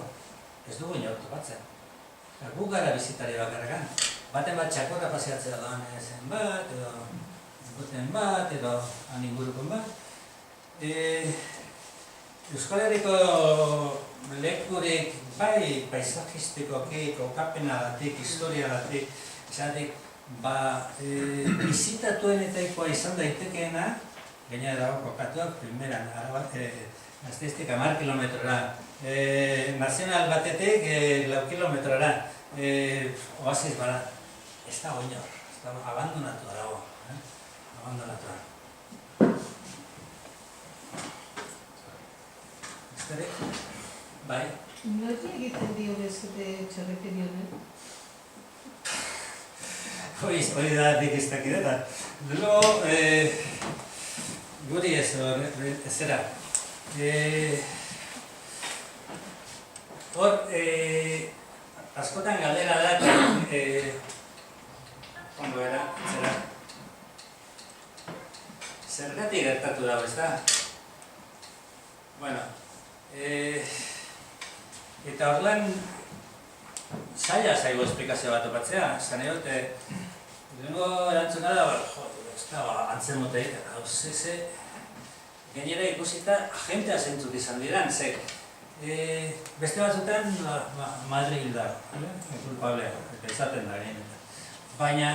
ez dugu inor topatzen. Gu gara bizitari bakarrekan. Baten bat txakorra paseatzea doan zen bat, edo goten bat, edo aningurukon bat. Euskal Herriko lekurik bai paisajistikoki, kokapenagatik, historiagatik, esatik, bizitatuenetaikoa izan daitekeena, gainera dago kokatuak, primeran, Gazteiztik 10 kilometrora, nazional batetik 4 kilometrora, oasis bara, ez dago inor, abandonatu dago, abandonatua. Ezterek? Bai? Nolati egiten dio bezete txarrekeri honen? Hori da dikiztak ideta. Luego, guri ez zera. Hor, askotan galdera da, ondo era, zera. Zergatik gertatu dago, ez da? Bueno, eta orduan, zaila zaigu esplikazio bat topatzea, zan egot, lehenko erantzuna da, ez da, antzen moteik, ze, gainera ikusita agentea zentzuk izan diran, ze, beste batzutan Madrid da, kulpablea, eta izaten da gainetan. Baina,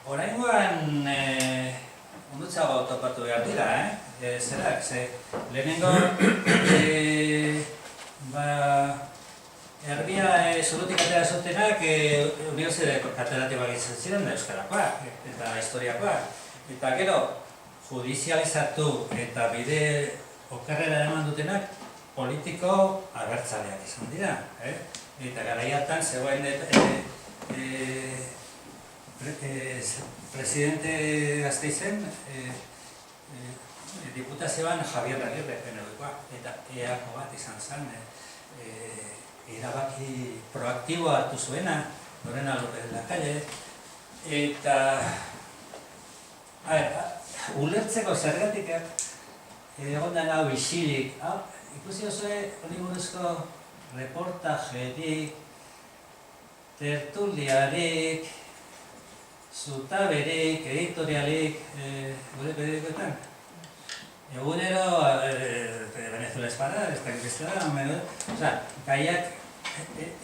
oraingoan ondutzago topatu behar dira, zerak, ze, lehenengo, Erbia zurutik atera zutenak unibertsitateko katedratikoak izan ziren da euskarakoak eta historiakoak. Eta gero, judizializatu eta bide okerrera eman dutenak politiko abertzaleak izan dira. Eta garaiatan zegoen presidente Gasteizen, diputazioan Javier Agirre PNVkoa, eta EAko bat izan zen, erabaki proaktiboa hartu zuena, Lorena López de la Calle, eta ulertzeko zergatik egon dena bisilik, ikusi osue hori buruzko reportajerik, tertuliarik, zutaberik, editorialik, gure periodikoetan. Egunero, Venezuela espada, ez da giztera, gaiak,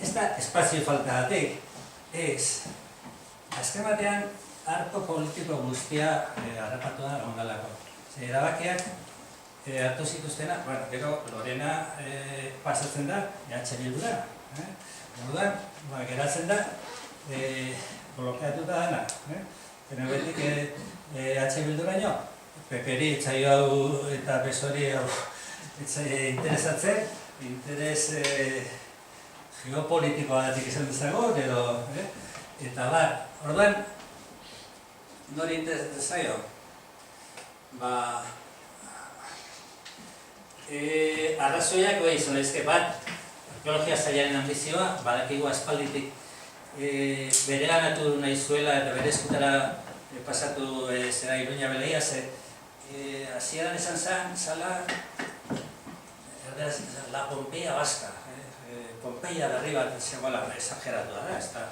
ez da espazio faltagatik, ez. Azken batean, arko politiko guztia harrapatu da ondalako. Erabakiak hartu zituztena, gero Lorena pasatzen da, H. Bildura. Orduan, geratzen da, blokeatuta dena. Benetik H. Bilduraino, Peperi etxaio hau eta Besori hau interesatzen, interes geopolitikoa datik izan dezago, eta orduan, nori interesatzen zaio? Arrazoiak bai izan daizke bat, arkeologia zailaren ambizioa, badakigu aspalditik bereganatu nahi zuela eta bere eskutara pasatu zera Iruña Beleia, hasieran esan zala la Pompeia Vasca, Pompeia berri bat zegoela exageratu da, ez da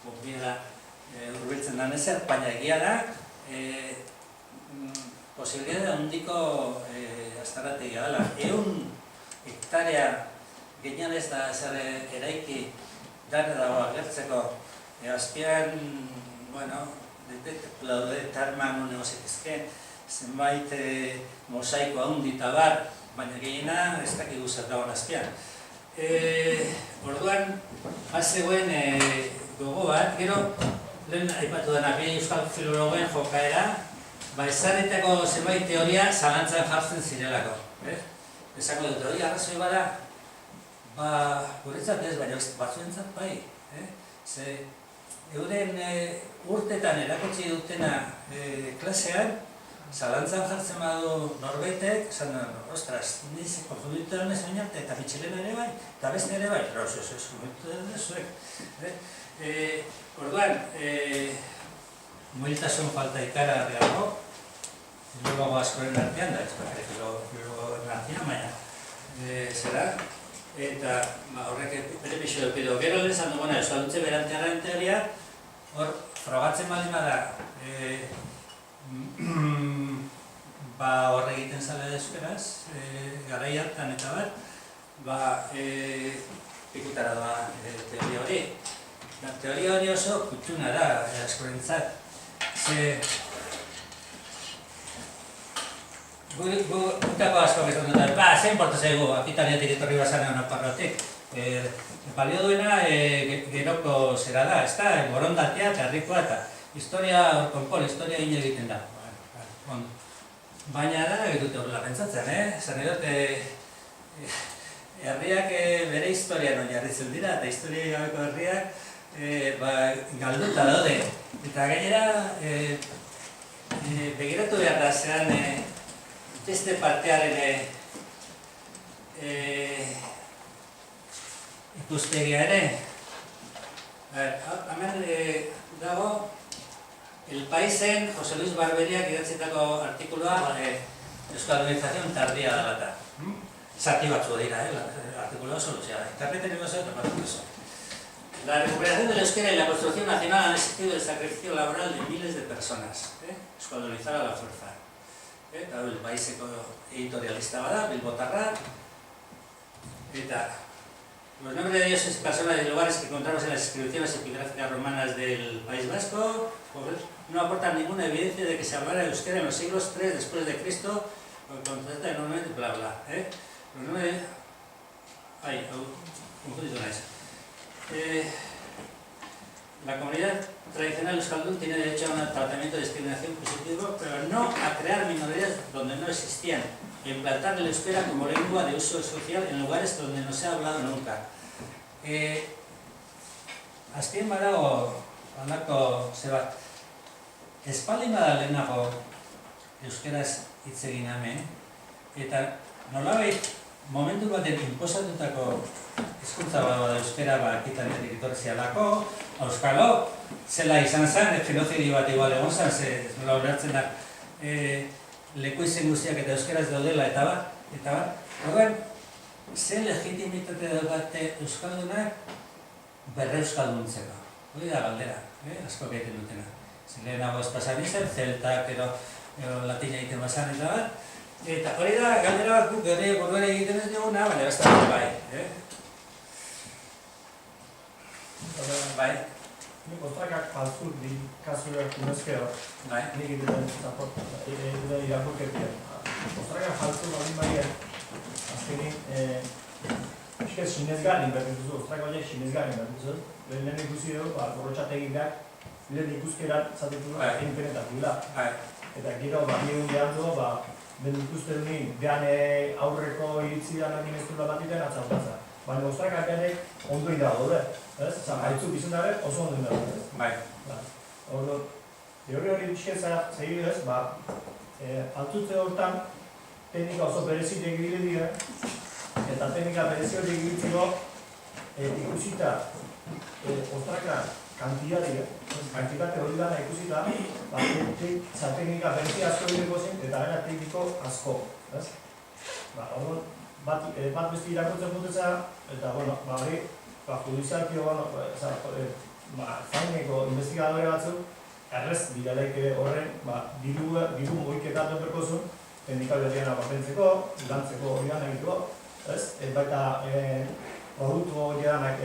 Pompeia urbiltzen den ezer, baina egia da posibilidade handiko estrategia dela. 100 hektarea gehien ez da ezer eraiki dara dago agertzeko azpian, bueno, daude tarman non egozitezken, zenbait mosaiko handi eta bar, baina gehiena ez dakigu zer dagoen azpian. Orduan, zegoen gogo bat, gero, lehen aipatu dena, bi euskal filologoen jokaera, ezarritako zenbait teoria zalantzan jartzen zirelako. Esango dut, hori arrazoi bada, guretzat ez, baina batzuentzat bai. Euren urtetan erakutsi dutena klasean, zalantzan jartzen badu norbaitek, esan da, ostras, niz, konfunditzen ez baina, eta Michelena ere bai, eta beste ere bai, orduan, mobiltasun falta ikaragarria dago, filologo askoren artean da, ez bakarrik filologoen artean, baina zera, eta horrek bere pixo edukidu. Gero lehen zan duguna, euskalduntze berantearen teoria, hor, frogatzen baldin bada, horre egiten zala euskeraz, garai hartan eta bat, pikutara doa teoria hori. Teoria hori oso kutxuna da, askorentzat. Gutako asko beton dut, zein porta zaigu, Akitaniatik etorri bazaren Nafarroatik. Balio duena geroko zera da, ez da, borondatea eta herrikoa eta historia konpon, historia hile egiten da. Baina da, dute horrela pentsatzen, zan edot, herriak bere historian oinarritzen dira, eta historia gabeko herriak galduta daude. Eta gainera, begiratu behar da, zean beste partearen ikuspegia ere. Hemen dago, El Paisen, Jose Luis Barberiak idatzetako artikulua euskaldunización tardía dela eta. Zati batzu dira, artikulua oso luzea. Interneten egozo eta oso. La recuperación del euskera y la construcción nacional han existido el sacrificio laboral de miles de personas. Euskaldunizar a la fuerza. Eta El Paiseko editorialista bada, bilbotarra. Eta los nombres de dioses y personas y lugares que encontramos en las inscripciones epigráficas romanas del País Vasco no aportan ninguna evidencia de que se hablara euskera en los siglos III después de Cristo, con concepto enormemente bla bla. Los nombres... Ay, confundido una vez. La comunidad tradicional euskaldun tiene derecho a un tratamiento de discriminación positivo, pero no a crear minorías donde no existían, e implantar el euskera como lengua de uso social en lugares donde no se ha hablado nunca. Azken badago, handako zebat, espaldin bada lehenago euskeraz hitz egin hemen, eta nolabait momentu baten inposatutako hizkuntza bada euskera Akitaniatik etorri zialako, euskalo, zela izan zen, genozidio bat igual egon zen, nola ulertzen da, leku izen guztiak eta euskeraz daudela eta bat. Horren, ze legitimitate daukate euskaldunak berre euskalduntzeko. Hori da galdera, asko egiten dutena. Lehenago ez pasan izan, zeltak edo latina egiten bazan eta bat. Eta hori da galdera bat guk gure buruare egiten ez duguna, baina ez da bai. Bai. Nik ostrakak faltzut di kasuak unezkero. Nik egiten irakurketia. Ostrakak faltzut baldin baien, azkenik, eskez sinezgarri behar duzu, ostrak horiek sinezgarri behar duzu. Lehen ikusi dugu, gorrotxategikak, lehen ikuskeran zatetu internetak dira. Eta gero, egun behar dugu, ben ikusten nien, behan aurreko iritzidan egin ez dula bat iten atzautazza. Baina ostrakak ere ondo irago dure. Haitzuk izanare oso ondo irago dure. Bai. Hori bizkeza zehidu ez, altzutze hortan teknika oso berezit egile dira, eta teknika berezi hori egitzeko ikusita ostraka kantitate hori dana ikusita, teknika berezi asko direko zen, eta gara tekniko asko. Bat besti irakurtzen putetza, eta hori, judizialki zaineko investigadore batzuk, errez direlaik horren, diru moiketat duperko zuen, teknika berrian apapentzeko, lantzeko hori dana egiteko, baita produktu hori danak,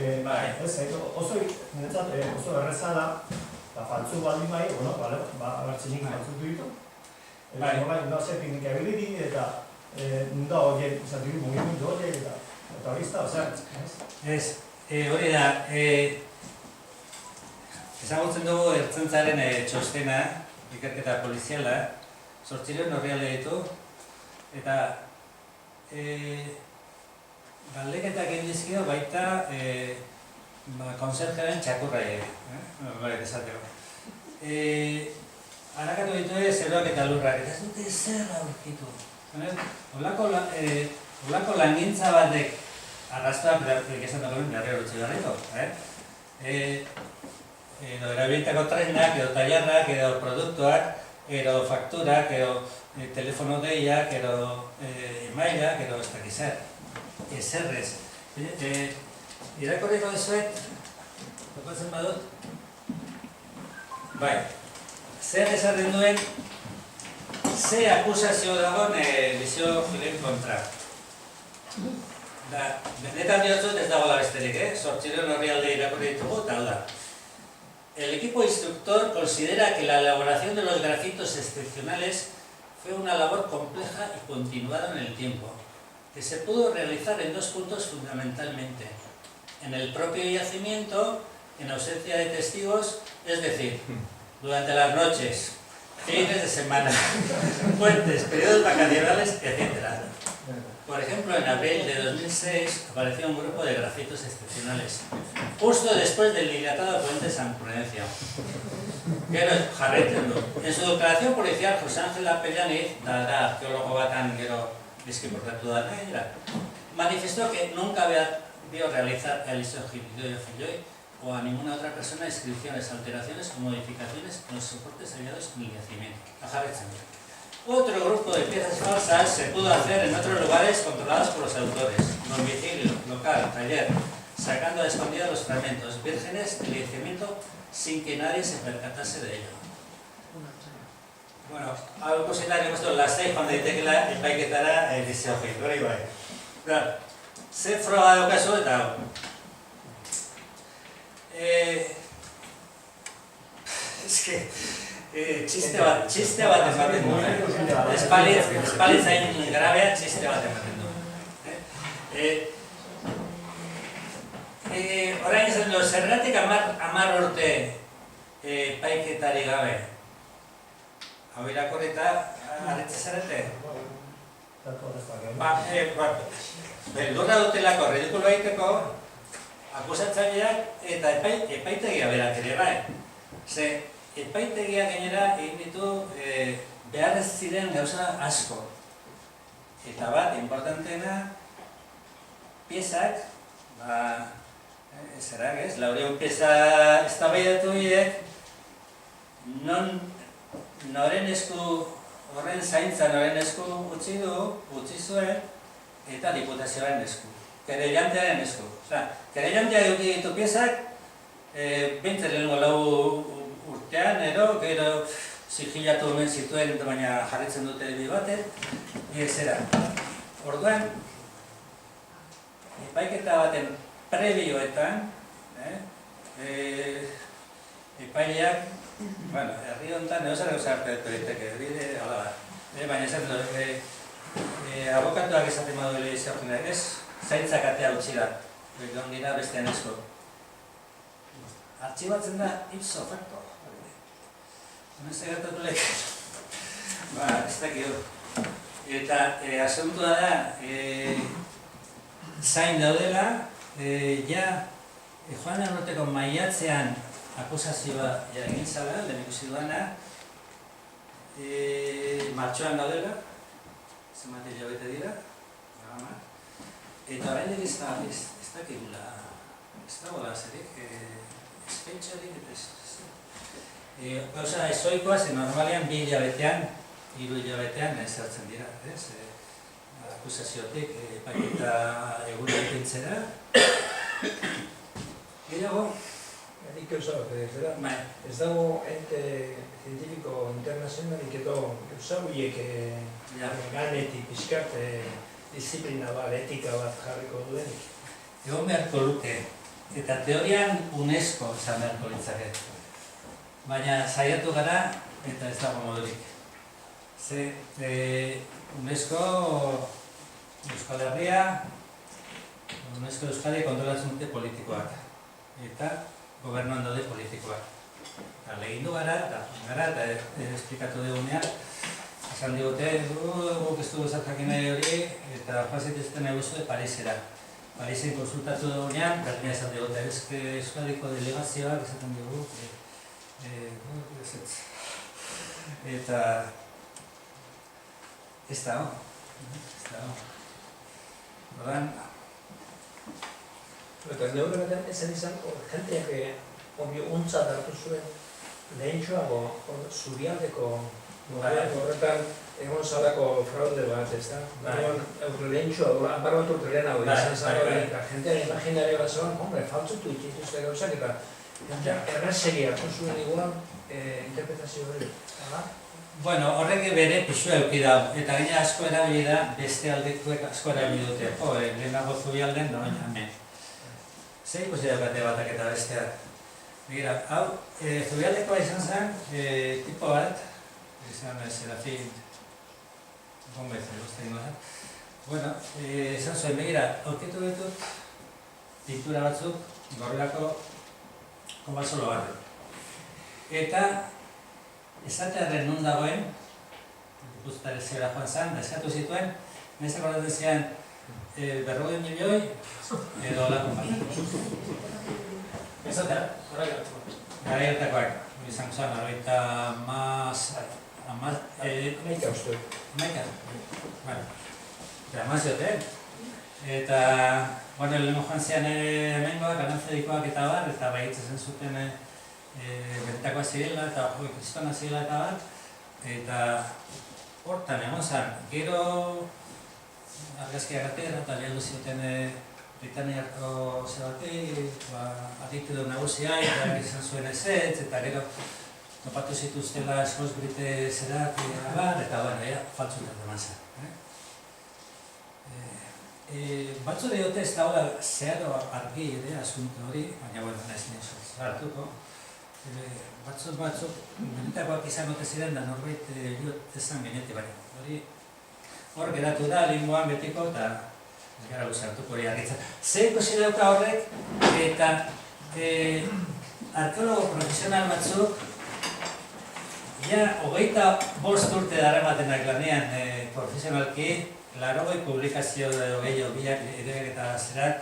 oso erreza da, faltzu baldin bai, abertzenik faltzutu ditu, eta nola zer teknika egiliti, eta nunda horiek, diru mugimendu horiek, eta hori izta, ez, hori da, ezagutzen dugu ertzaintzaren txostena, ikerketa poliziala, 800 orrialde ditu, eta galdeketak egin dizkio baita konserjaren txakurra ere, esateko. Harakatu ditu zeroak eta lurrak, eta ez dute zer aurkitu. Olako langintza batek arrastra, esan dagoen berri horretxe garriko. Edo erabiltako trenak, edo tailarrak, edo produktuak, edo fakturak, edo telefono deiak, edo emailak, edo ez dakiz zer. ezerrez. Irakurriko dizuet, topatzen badut? Bai, zer esaten duen, ze akusazio dagoen Lizio Gilen kontra. Benetan diotzut ez dagoela besterik, Zortziren orrialde irakurri ditugu, eta hau da. El equipo instructor considera que la elaboración de los grafitos excepcionales fue una labor compleja y continuada en el tiempo, que se pudo realizar en 2 puntos fundamentalmente. En el propio yacimiento, en ausencia de testigos, es decir, durante las noches, fines de semana, puentes, periodos vacacionales, etc. Por ejemplo, en abril de 2006 apareció un grupo de grafitos excepcionales, justo después del dilatado puente San Prudencio. Gero jarraitzen du. En su declaración policial, José Ángel Apellaniz, da arqueólogo batan gero bizkiportatu da nahi, manifestó que nunca vio realizar a Eliseo Gilillo Filloy o a ninguna otra persona inscripciones, alteraciones o modificaciones en los soportes hallados en el yacimiento. Otro grupo de piezas falsas se pudo hacer en otros lugares controlados por los autores, domicilio, local, taller, sacando a escondidas los fragmentos vírgenes del yacimiento sin que nadie se percatase de ello. Bueno, hau ikusitari guztu, lasai joan daitekela epaiketara Eliseo Gil, hori bai. Ze froga daukazu eta hau. Txiste bat ematen du. Espalitz hain grabea, txiste bat ematen du. Orain izan du, zergatik 10 urte epaiketari gabe. Hau irakorrita, arretxe zarete? Beldurra dutelako ridikulo egiteko, akusatzaileak eta epaitegia berak ere bai. Ze epaitegia gainera egin ditu behar ez ziren gauza asko. Eta bat, importanteena, piezak, zerak ez, 400 pieza eztabaidatu biek, noren esku, horren zaintza noren esku utzi zuen, eta diputazioaren esku, kereilantearen esku. Kereilantea eduki ditu piezak, bintzen lehenko 4 urtean, gero sigillatu omen zituen, baina jarritzen dute bi baten, zera. Orduan, epaiketa baten prebioetan, epaileak, herri honetan, neozara eusarte daiteke, hala da. Baina esan du, abokatuak esaten badu Eliseo Gilenek, ez? Zaintzak atea utzi da, egon dira bestean esko. Artxibatzen da ipso facto. Hemen gertatu lek. Ez dakio. Eta asuntua da, zain daudela, joan den urteko maiatzean akusazioa egin zala, lehen ikusi duana, martxoan daudela, zenbat hilabete dira, eta oraindik ez dakigula, ez dagoela zerik, espentxarik eta ez. Gauza ezoikoa, ze normalean 2 hilabetean, 3 hilabetean ezartzen dira, akusaziotik, epaiketa egura ekintzera. Gehiago? Nik gauza bat, ez dago ente zientifiko internazionalik edo gauza horiek ganetik pixkat disiplina bat, etika bat jarriko duenik. Egon beharko luke, eta teorian UNESCO izan beharko litzake. Baina saiatu gara eta ez dago modurik. Ze UNESCO Euskal Herria, UNESCO Euskadi kontrolatzen dute politikoak eta gobernuan daude politikoak. Legindu gara eta esplikatu dugunean, esan digute, guk ez dugu jakin nahi hori eta pasitezten nahi guztu Parisera. Parisen konsultatu dugunean, berdina esan digute, Euskadiko delegazioak esaten dugu, eta ez da hor. Ordan, eta neure batean esan izan, jenteak ontzat hartu zuen lehentxoago zurialdeko Horretan, egon zalako fraude bat, ez da? Lehentxo, 10 bat urte lehenago izan zara, eta jentearen imaginario bat zegoen, hombre, faltzutu dituzte gauzak, eta jenteak errazegi hartu zuen igual interpretazio hori. Bueno, horrek bere pisua eduki dau, eta gaina asko erabili da, beste aldekuek asko erabili dute. Lehenago Zubialden, da baina hemen. Zer ikusi daukate batak eta besteak? Begira, hau, Zubialdekoa izan zen, tipo bat, izan Serafin Gomez, uste ingo zen. Bueno, izan zuen, begira, aurkitu ditut, pintura batzuk, gorrelako konbalsolo barri. Eta, esatearen non dagoen, guztare zera joan zen, da eskatu zituen, nezak horretu zian, 40 milioi edo lako bat. Ezatea, gara geratuko. Gara gertakoak, izan zuen, Amaika uste. Amaika? Bueno, amaz joten. Eta, bueno, lehenu joan zian hemengoak, arantzedikoak eta bar, eta baitzen zuten bertakoa zirela eta kristona zirela eta bat, eta hortan egon zen. Gero argazkia gatera eta lehendu zioten Britaniako zebati, aditu nagusia eta izan zuen ezetz, eta gero topatu zituztela eskoz brite zerak abar, eta bueno, faltzutat eman zen. Batzu diote ez dagoela zeharo argi ere asunto hori, baina bueno, nahiz nioz hartuko. Batzuk, benetakoak izan ote ziren da norbait jot ezan genete baina. Hor geratu da, linguan betiko eta ez gara guzartuko hori argitzen. Zer ikusi dauka horrek eta arkeologo profesional batzuk ja 25 urte daramatenak lanean profesionalki, 80 publikazio gehiago biak eta zerak,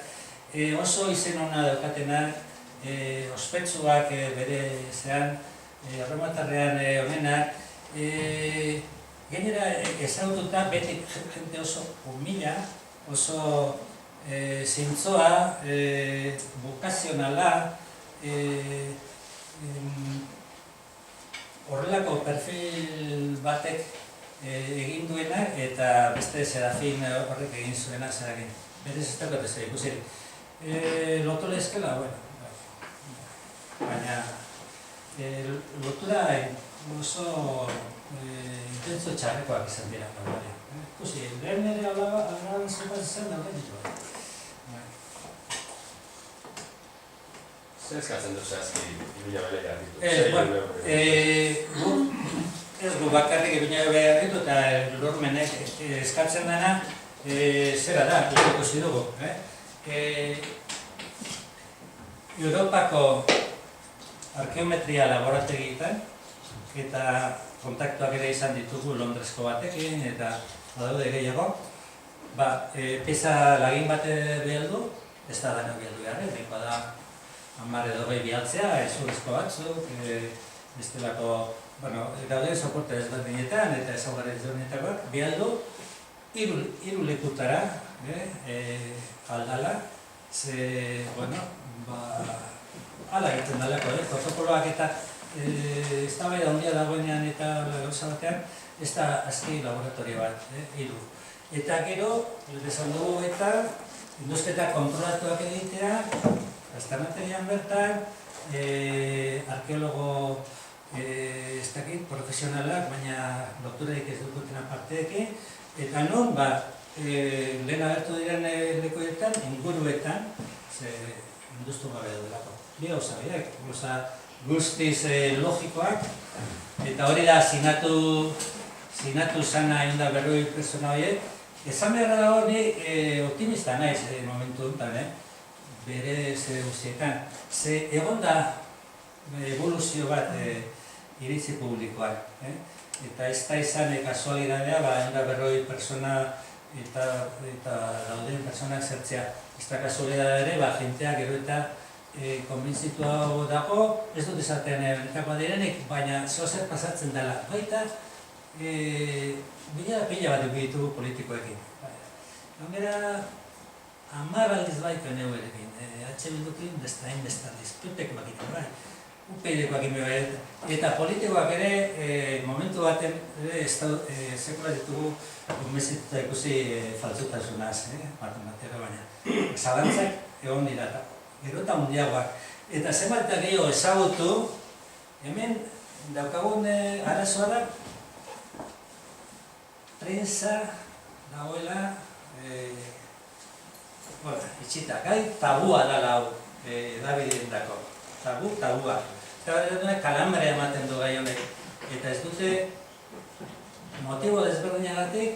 oso izen ona daukatenak, ospetsuak bere zean, erromatarrean honenak, gainera ezagututa beti jente oso humila, oso zintzoa, bokazionala, horrelako perfil batek egin duena eta beste Serafin horrek egin zuena zerakin. Berez ez daukate zer ikusi. Lotu lehezkela, baina lotura oso intentzo txarrekoak izan dira. Ikusi, lehen ere alaban zegoen zen dauden ditu. Zer eskatzen dut zehazki ibina belea ditu? Ez gu bakarrik ibina belea ditu eta lormenek eskatzen dena zera da, ikusi dugu. Europako arkeometria laborategietan eta kontaktuak ere izan ditugu Londresko batekin eta badaude gehiago. Pieza lagin bat behar du, ez da dano behar du garen, nahikoa da 10 edo 20 bialtzea, ezurrezko batzuk, bestelako, daude soporte ezberdinetan eta ezaugarri ezberdinetakoak, behar du hiru lekutara aldala, ze, hala egiten dalako, protokoloak eta eztabaida handia dagoenean eta gauza batean, ez da azki laboratorio bat, hiru. Eta gero, esan dugu eta indusketa kontrolatuak egitea, Aztanaterian bertan, arkeologo ez dakit, profesionalak, baina dokturarik ez dukuten aparteekin, eta non, lehen agertu diren lekoetan, inguruetan, industu gabe daudelako. Bi gauza biak, guztiz logikoak, eta hori da sinatu zana egin da 40 pertsona horiek. Esan behar dago ni optimista naiz momentu honetan, bere guztietan. Ze egon da evoluzio bat iritzi publikoan. Eta ez da izan kasualidadea, 40 pertsona eta dauden pertsonak zertzea. Ez da kasualidadea ere, jenteak gero eta konbintzitu dago, ez dut esaten benetakoa direnik, baina zer pasatzen dela. Baita, pila bat ditugu politikoekin. Gainera, 10 aldiz baita neuerekin, Bildukin besta hain bestaldiz, pepek bakiten bai. UPyDkoak ime bai, eta politikoak ere momentu baten sekula ditugu gomezituta ikusi faltsutasunaz, matematera baina. Zalantzak egon dira eta gero eta mundiagoak. Eta zenbat eta gehiago ezagutu, hemen daukagun arazoa da, prensa dagoela, itxita, gai tabua dala hau edabideen dako. Tabua. Eta kalambre ematen du gai honek. Eta ez dute motibo desberdinagatik,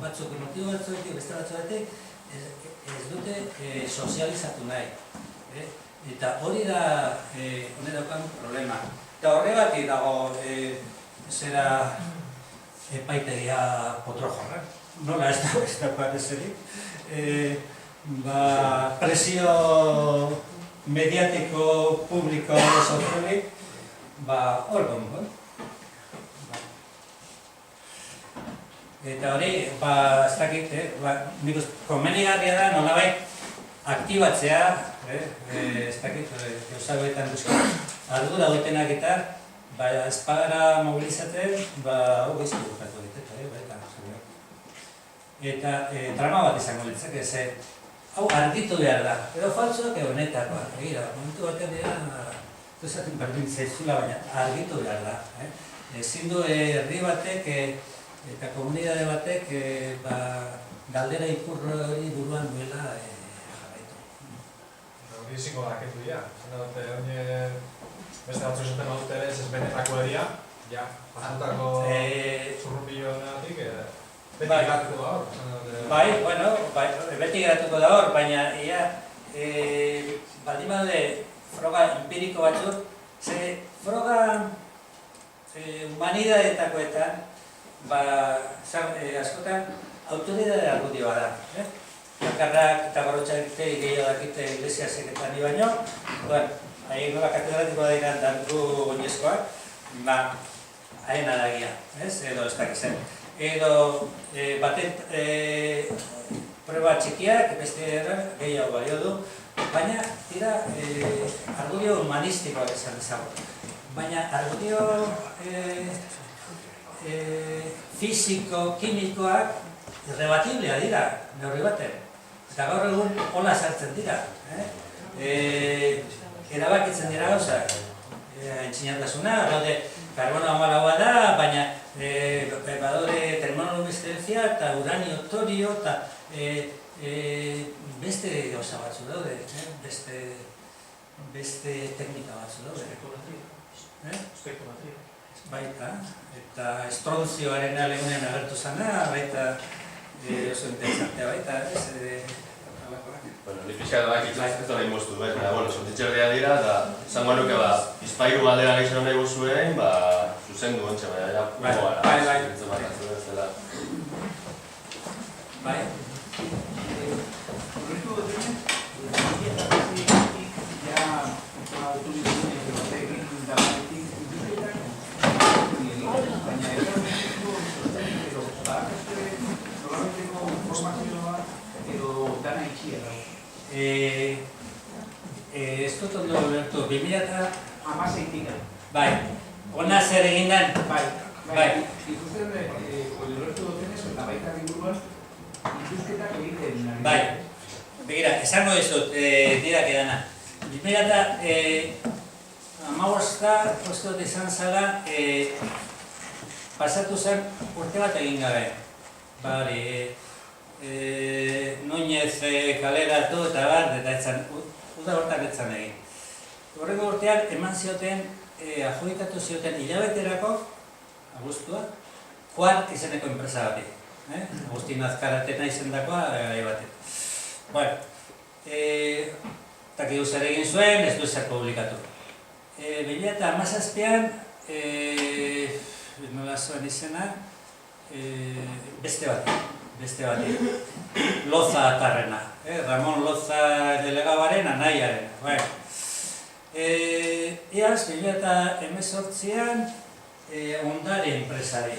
motibo batzuetik, beste batzuetik, ez dute sozializatu nahi. Eta hori da honek daukan problema. Eta horregatik dago zera epaitegia potrojorra. Nola ez dagoa ezerik. Presio mediatiko, publiko, sozialik, hor gongon. Eta hori, ez dakit, nik komenigarria da nolabait aktibatzea, ez dakit, eusagoetan duzko, ardura dutenak eta, ez pagara mobilizatzen, hau gaizki bukatu ditet, eta drama bat izango litzak, hau argitu behar da, edo faltsuak edo netakoa, egira, momentu batean dira, esaten berdin zaizula, baina argitu behar da. Ezin du herri batek eta komunidade batek galdera ikur hori buruan duela jarraitu. Hori izango daketu dira, beste batzu esaten badute ere ez benetako eria, pasutako zurrupillo negatik, beti geratuko da hor. Beti geratuko da hor, baina baldin bade froga empiriko batzuk, ze froga humanidadetakoetan, askotan autoridade argudioa da. Bakarrak eta barrotxak gehiago dakite iglesia sekretari baino, haien nola katedratiko da dira dantu oinezkoak, haien adagia, edo ez dakizen. Edo batet prueba txikiak, beste gehiago balio du, baina tira argudio humanistikoak esan dezago. Baina argudio fisiko, kimikoak irrebatiblea dira, neurri baten. Eta gaur egun hola sartzen dira. Erabakitzen dira gauzak. Entxinatasuna, gaude karbono 14 da, baina badore termonomistencia eta uranio torio eta beste gauza batzu daude, beste teknika batzu daude. Espektrometria. Baita, eta estronzioaren alegunean agertu zana, baita oso interesantea baita, Bueno, ni pixka da ez da nahi moztu, baina, sortitxerria dira, eta zango nuke, izpairu galdera gizero nahi guzuen, zuzendu ontsa, baina, Bai. Ez dut ondo bertu, 2016-tik. Bai, hona zer egin den? Bai. Ikusten ulertu dutenez, eta baita inguruan, ikusketak egiten. Bai, begira, esango dizut, dirak edana. 2015 uste dut izan zala, pasatu zen urte bat egin gabe. Bari, Nuñez kaleratu eta eta etzan, uda hortan etzan egin. Horreko urtean eman zioten, adjudikatu zioten hilabeterako, abuztua, Juan izeneko enpresa bati. Agustin Azkaratena izendakoa, gai batek. Bueno, eta kidu zer egin zuen, ez du ezer publikatu. 2017an, nola zuen izena, beste bati, Loza atarrena, Ramon Loza delegabaren anaiaren. Iaz, 2018an, ondare enpresari.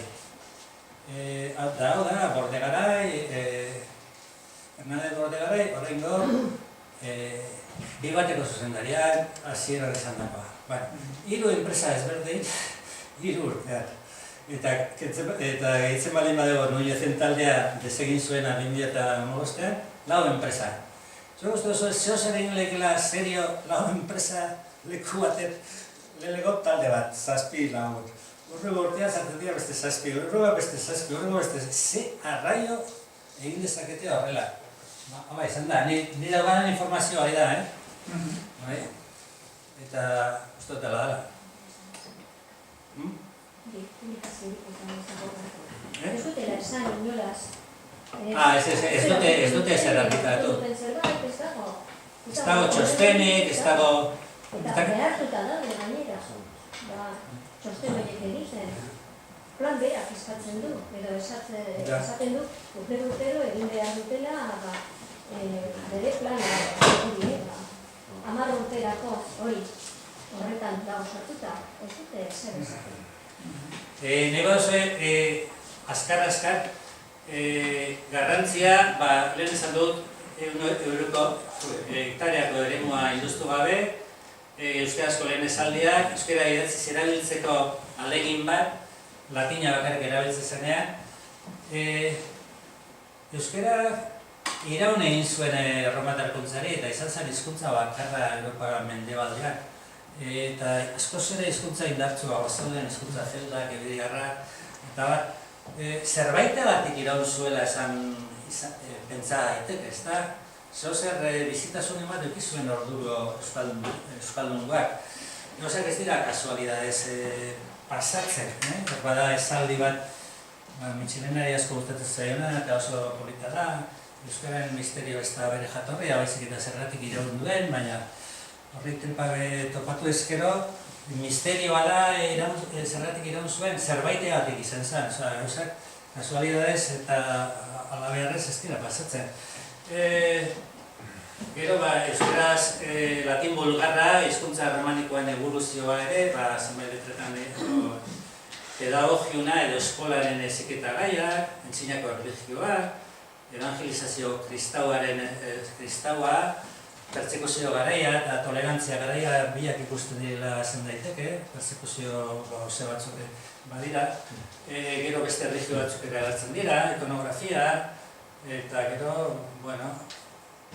Hau da, Bordegarai, Hernandez Bordegarai, horrengo Bibateko zuzendariak, hasieran esan dagoa. Hiru enpresa ezberdin, 3 urtean. Eta gehitzen baldin badego Nuñezen taldea desegin zuena 2015-an, 4 enpresa. Zure uste duzu, zehozer egin lehikela serio 4 enpresa leku batet lehego talde bat, 7 lagun. Urrego urtean zartzen dira beste 7, urrego beste 7, urrego beste ze arraio egin dezakete horrela. Hala izan da, ni dauganen informazioa ari da, Eta uste dut dela. Ez dutela esan inolaz. Ez dute ezer aplikatu. Ez dago txostenik, ez dago... Eta behartuta dago gainera. Txosten horiek egiten. Plan berak eskatzen du, edo esaten du, urtero egin behar dutela bere plana hori, 10 urterako hori horretan dago sartuta, ez dute zer esaten. Nahi baduzue, azkar, garrantzia, lehen esan dut, euroko hektareako eremua induztu gabe, euskarazko lehen esaldiak, euskara idatziz erabiltzeko alegin bat, latina bakarrik erabiltzen zenean. Euskara iraun egin zuen erromatarkuntzari eta izan zen hizkuntza bakarra Europa mendebaldean. Eta askoz ere hizkuntza indartsua zauden, hizkuntza zeldak, ebirigarrak, eta bat, zerbaitegatik iraun zuela esan pentsa daiteke, ezta? Zehozer bizitasun bat eukizuen orduro euskaldungoak. Gauzak ez dira kasualidadez pasatzen, bada esaldi bat Mitxilenari asko gustatzen zaiona eta oso polita da. Euskararen misterio ez da bere jatorria, baizik eta zergatik iraun duen, baina horrik tripabe topatu ezkero, misterioa da zergatik iraun zuen, zerbaitegatik izan zen, gauzak kasualidadez eta alabeharrez ez dira pasatzen. Gero, euskaraz latin bulgarra, hizkuntza romanikoan evoluzioa ere, zenbait letretan pedagogiuna edo eskolaren heziketa gaiak, antzinako erlijioa, evangelizazio kristaua, pertsekuzio garaia eta tolerantzia garaia biak ikusten direla zen daiteke, pertsekuzio gauze batzuk badira, gero beste erlijio batzuk ere agertzen dira, ikonografia, eta gero,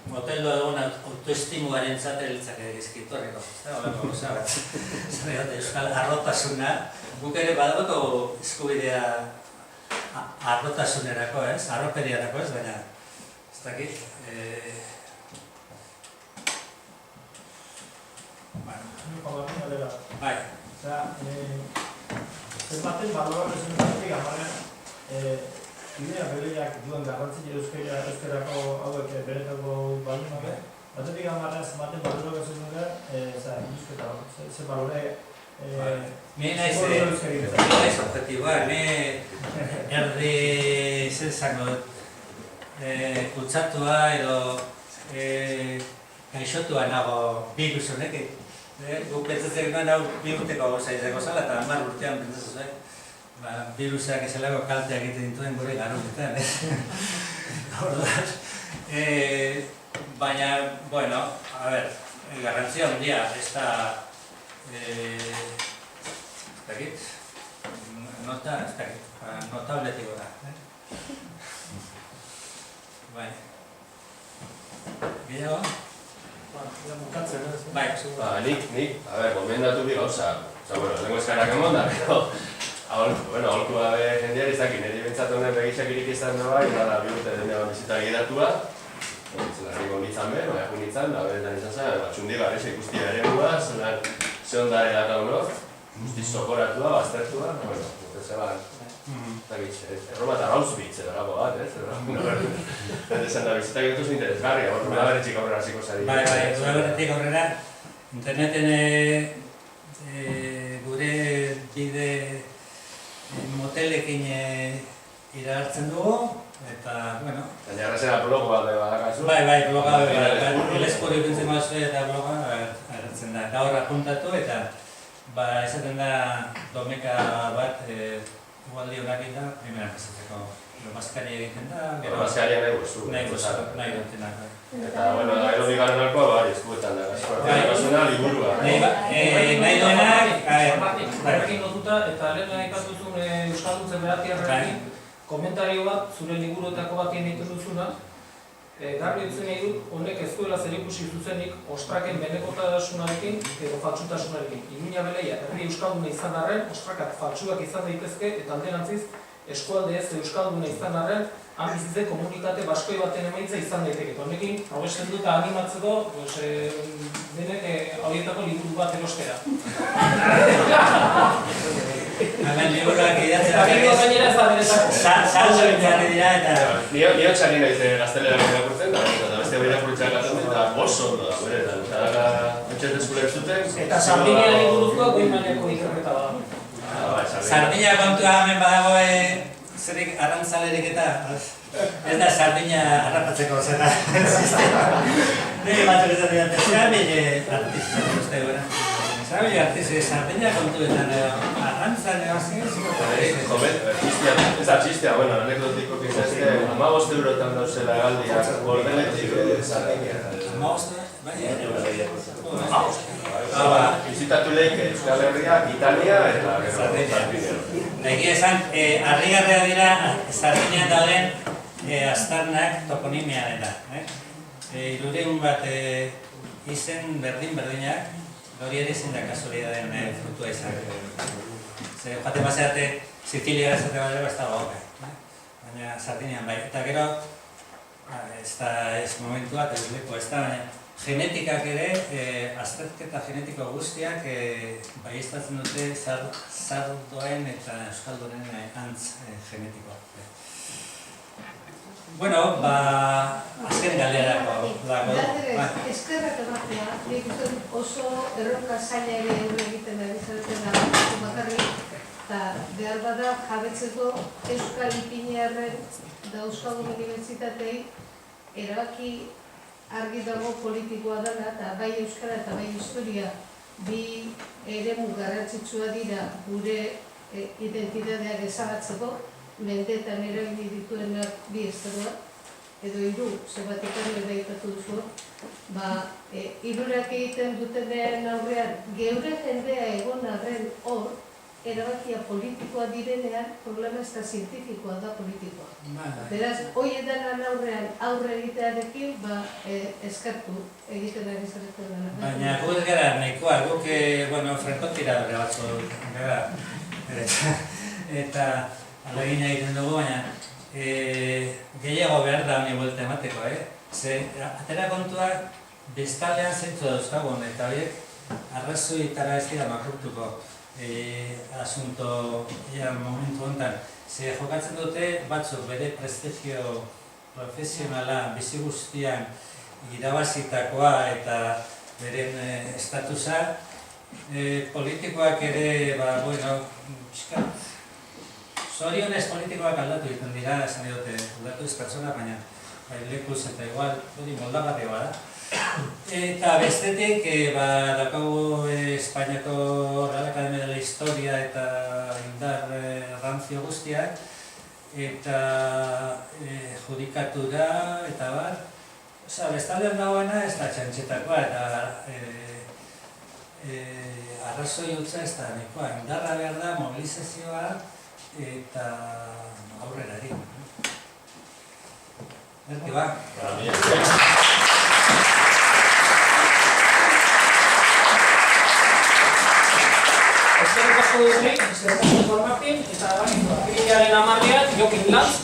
moteldo egun autoestimuaren zatelitzak egizkitorriko, horreko gauza bat. Euskal arrotasuna, guk ere badagoto eskubidea arrotasunerako, arroperiarako, baina ez dakit. Bai. Ez baten balorak esan duzatik, amarean, idea bereiak duen garrantzile euskerako hauek beretako baldin gabe. Batetik amarean zenbaten balorak esan dugu, induzketa, ze balore... Ni naiz objetiboa, erdi zenzango kutsatua edo gaixotua nago birus honekin. Guk pentsatzen nuen hau 2 urteko gauza izango zela eta 10 urtean pentsatzen zuen. Birusak ezelako kaltea egiten dituen gure garunetan, baina, garrantzia handia, ez da, notabletiko da. Gehiago? Nik, gomendatu bi gauza. Lengo eskarak emon da, aholku gabe jendeari zakin, niri bentsatu honen begizak irik izan da bai, gara 2 urte denean bizita gidatua. Zelarri gonditzan behar, baina junitzan, da beretan izan zen, txundi garrisa ikustia ere mua, zelan zehon dara edakau no, guztiz sokoratua, baztertua, dute zelan, erromatar hauz bitze dago bat, esan da bizita gituz interesgarria, hor berretxik aurrera ziko zari. Bai, berretxik aurrera, interneten gure bide motelekin iragartzen dugu, eta, Baina errazera blogoa beba dakazu? Bai, blogoa beba, eleskori bintzen mazue eta blogoa agertzen da. Eta horra puntatu eta esaten da domeka bat Igualdi horak eta primeran pasatzeko bazkaria egiten da, Gero bazkaria nahi guzu. nahi dutenak. Eta, bueno, gero bigarren alkoa, bari, eskuetan da. Eskuetan liburua. Nahi duenak, Horrekin lotuta, eta lehen aipatu zuen Euskalduntzen beratiarrekin, komentario bat, zure liburuetako batien egiten duzuna, garbi dutzen nahi dut, honek ez duela zerikusi zuzenik ostraken benekotasunarekin edo faltsutasunarekin. Iruña Beleia, herri euskalduna izan arren, ostrakak faltsuak izan daitezke, eta alderantziz, eskualde ez euskalduna izan arren, han bizitzen komunitate baskoi baten emaitza izan daiteke. Honekin, hobesten dut animatzeko, denek horietako liburu bat erostera. hemen liburuak Eta gero gainera ez da beretak. saldo jarri dira eta... Nio txari nahiz gaztelerak irakurtzen, eta beste irakurtzea gaten eta oso ondo da, beretan. Eta etxet eskuler zuten... Eta Sardinia liburuzkoa goi mailako ikerketa bada. Sardina kontua hemen badago zerik arrantzalerik eta... Ez da Sardina harrapatzeko zera. Nire batzuk ez da dira, zerabile artizia uste gura. Zerabile artizia Sardina kontuetan arrantzale hasi. Ez da txistea, bueno, anekdotiko pizazte, 15 eurotan dauzela galdiak, bordeletik Sardinia. 15? Bizitatu lehik Euskal Herria, Italia eta Sardinia. Egia esan, harrigarria dira Sardinean dauden aztarnak toponimia dela. Hirurehun bat izen berdin-berdinak, hori ere ezin da kasualitateen frutua izan. Joate bazeate, Sicilia esate bat ez dago hauka. Baina Sardinean bai. Eta gero, ez da ez momentua, eta ez da, baina genetikak ere, azterketa genetiko guztiak baieztatzen dute sardoen eta euskaldunen antz genetikoa. Bueno, azken galderako dago. Eskerrak ematea, nik uste oso erronka zaila ere egiten ari zaretena bakarrik, eta behar bada jabetzeko Euskal Ipiniarren da Euskaldun Unibertsitatei erabaki argi dago politikoa dela, eta bai euskara eta bai historia bi eremu garrantzitsua dira gure identitateak ezabatzeko, mendeetan erabili dituenak bi estaduak, edo hiru, zebatekan ere aipatu duzu, hirurak egiten dutenen aurrean, geure jendea egon arren hor, erabakia politikoa direnean, problema ez da zientifikoa da politikoa. Beraz, horietan aurrean aurre egitearekin, eskartu egiten ari zaretu dena. Baina guk gara nahikoa, guk frankotiradore batzu gara. Eta alegin egiten dugu, baina gehiago behar da honi buelta emateko, Ze, atera kontuak bestaldean zentzu dauzkagun, eta horiek arrazoitara ez dira makurtuko. Asunto momentu honetan. Ze jokatzen dute batzuk bere prestigio profesionala bizi guztian irabazitakoa eta beren estatusa politikoak ere, zorionez politikoak aldatu egiten dira, esan dute, aldatu ez pertsona, baina lekuz eta igual, hori moldagateo da. Eta bestetik, dakagu Espainiako Real Academia de la Historia eta indar rantzio guztiak, eta judikatura eta bar. Bestaldean dagoena ez da txantxetakoa eta arrazoi hutsa ez da nahikoa. Indarra behar da, mobilizazioa eta aurrerari. Erki ba? Eskerrik asko duzuri, eskerrik asko Juan Martin, eta apirilaren 10ean Jokin Lantz,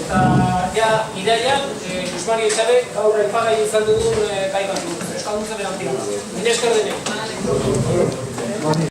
eta iraian Luis Mario Etxabe gaur aipagai izan dugun gai bat du, Euskalduntze berantian. Mila esker denek.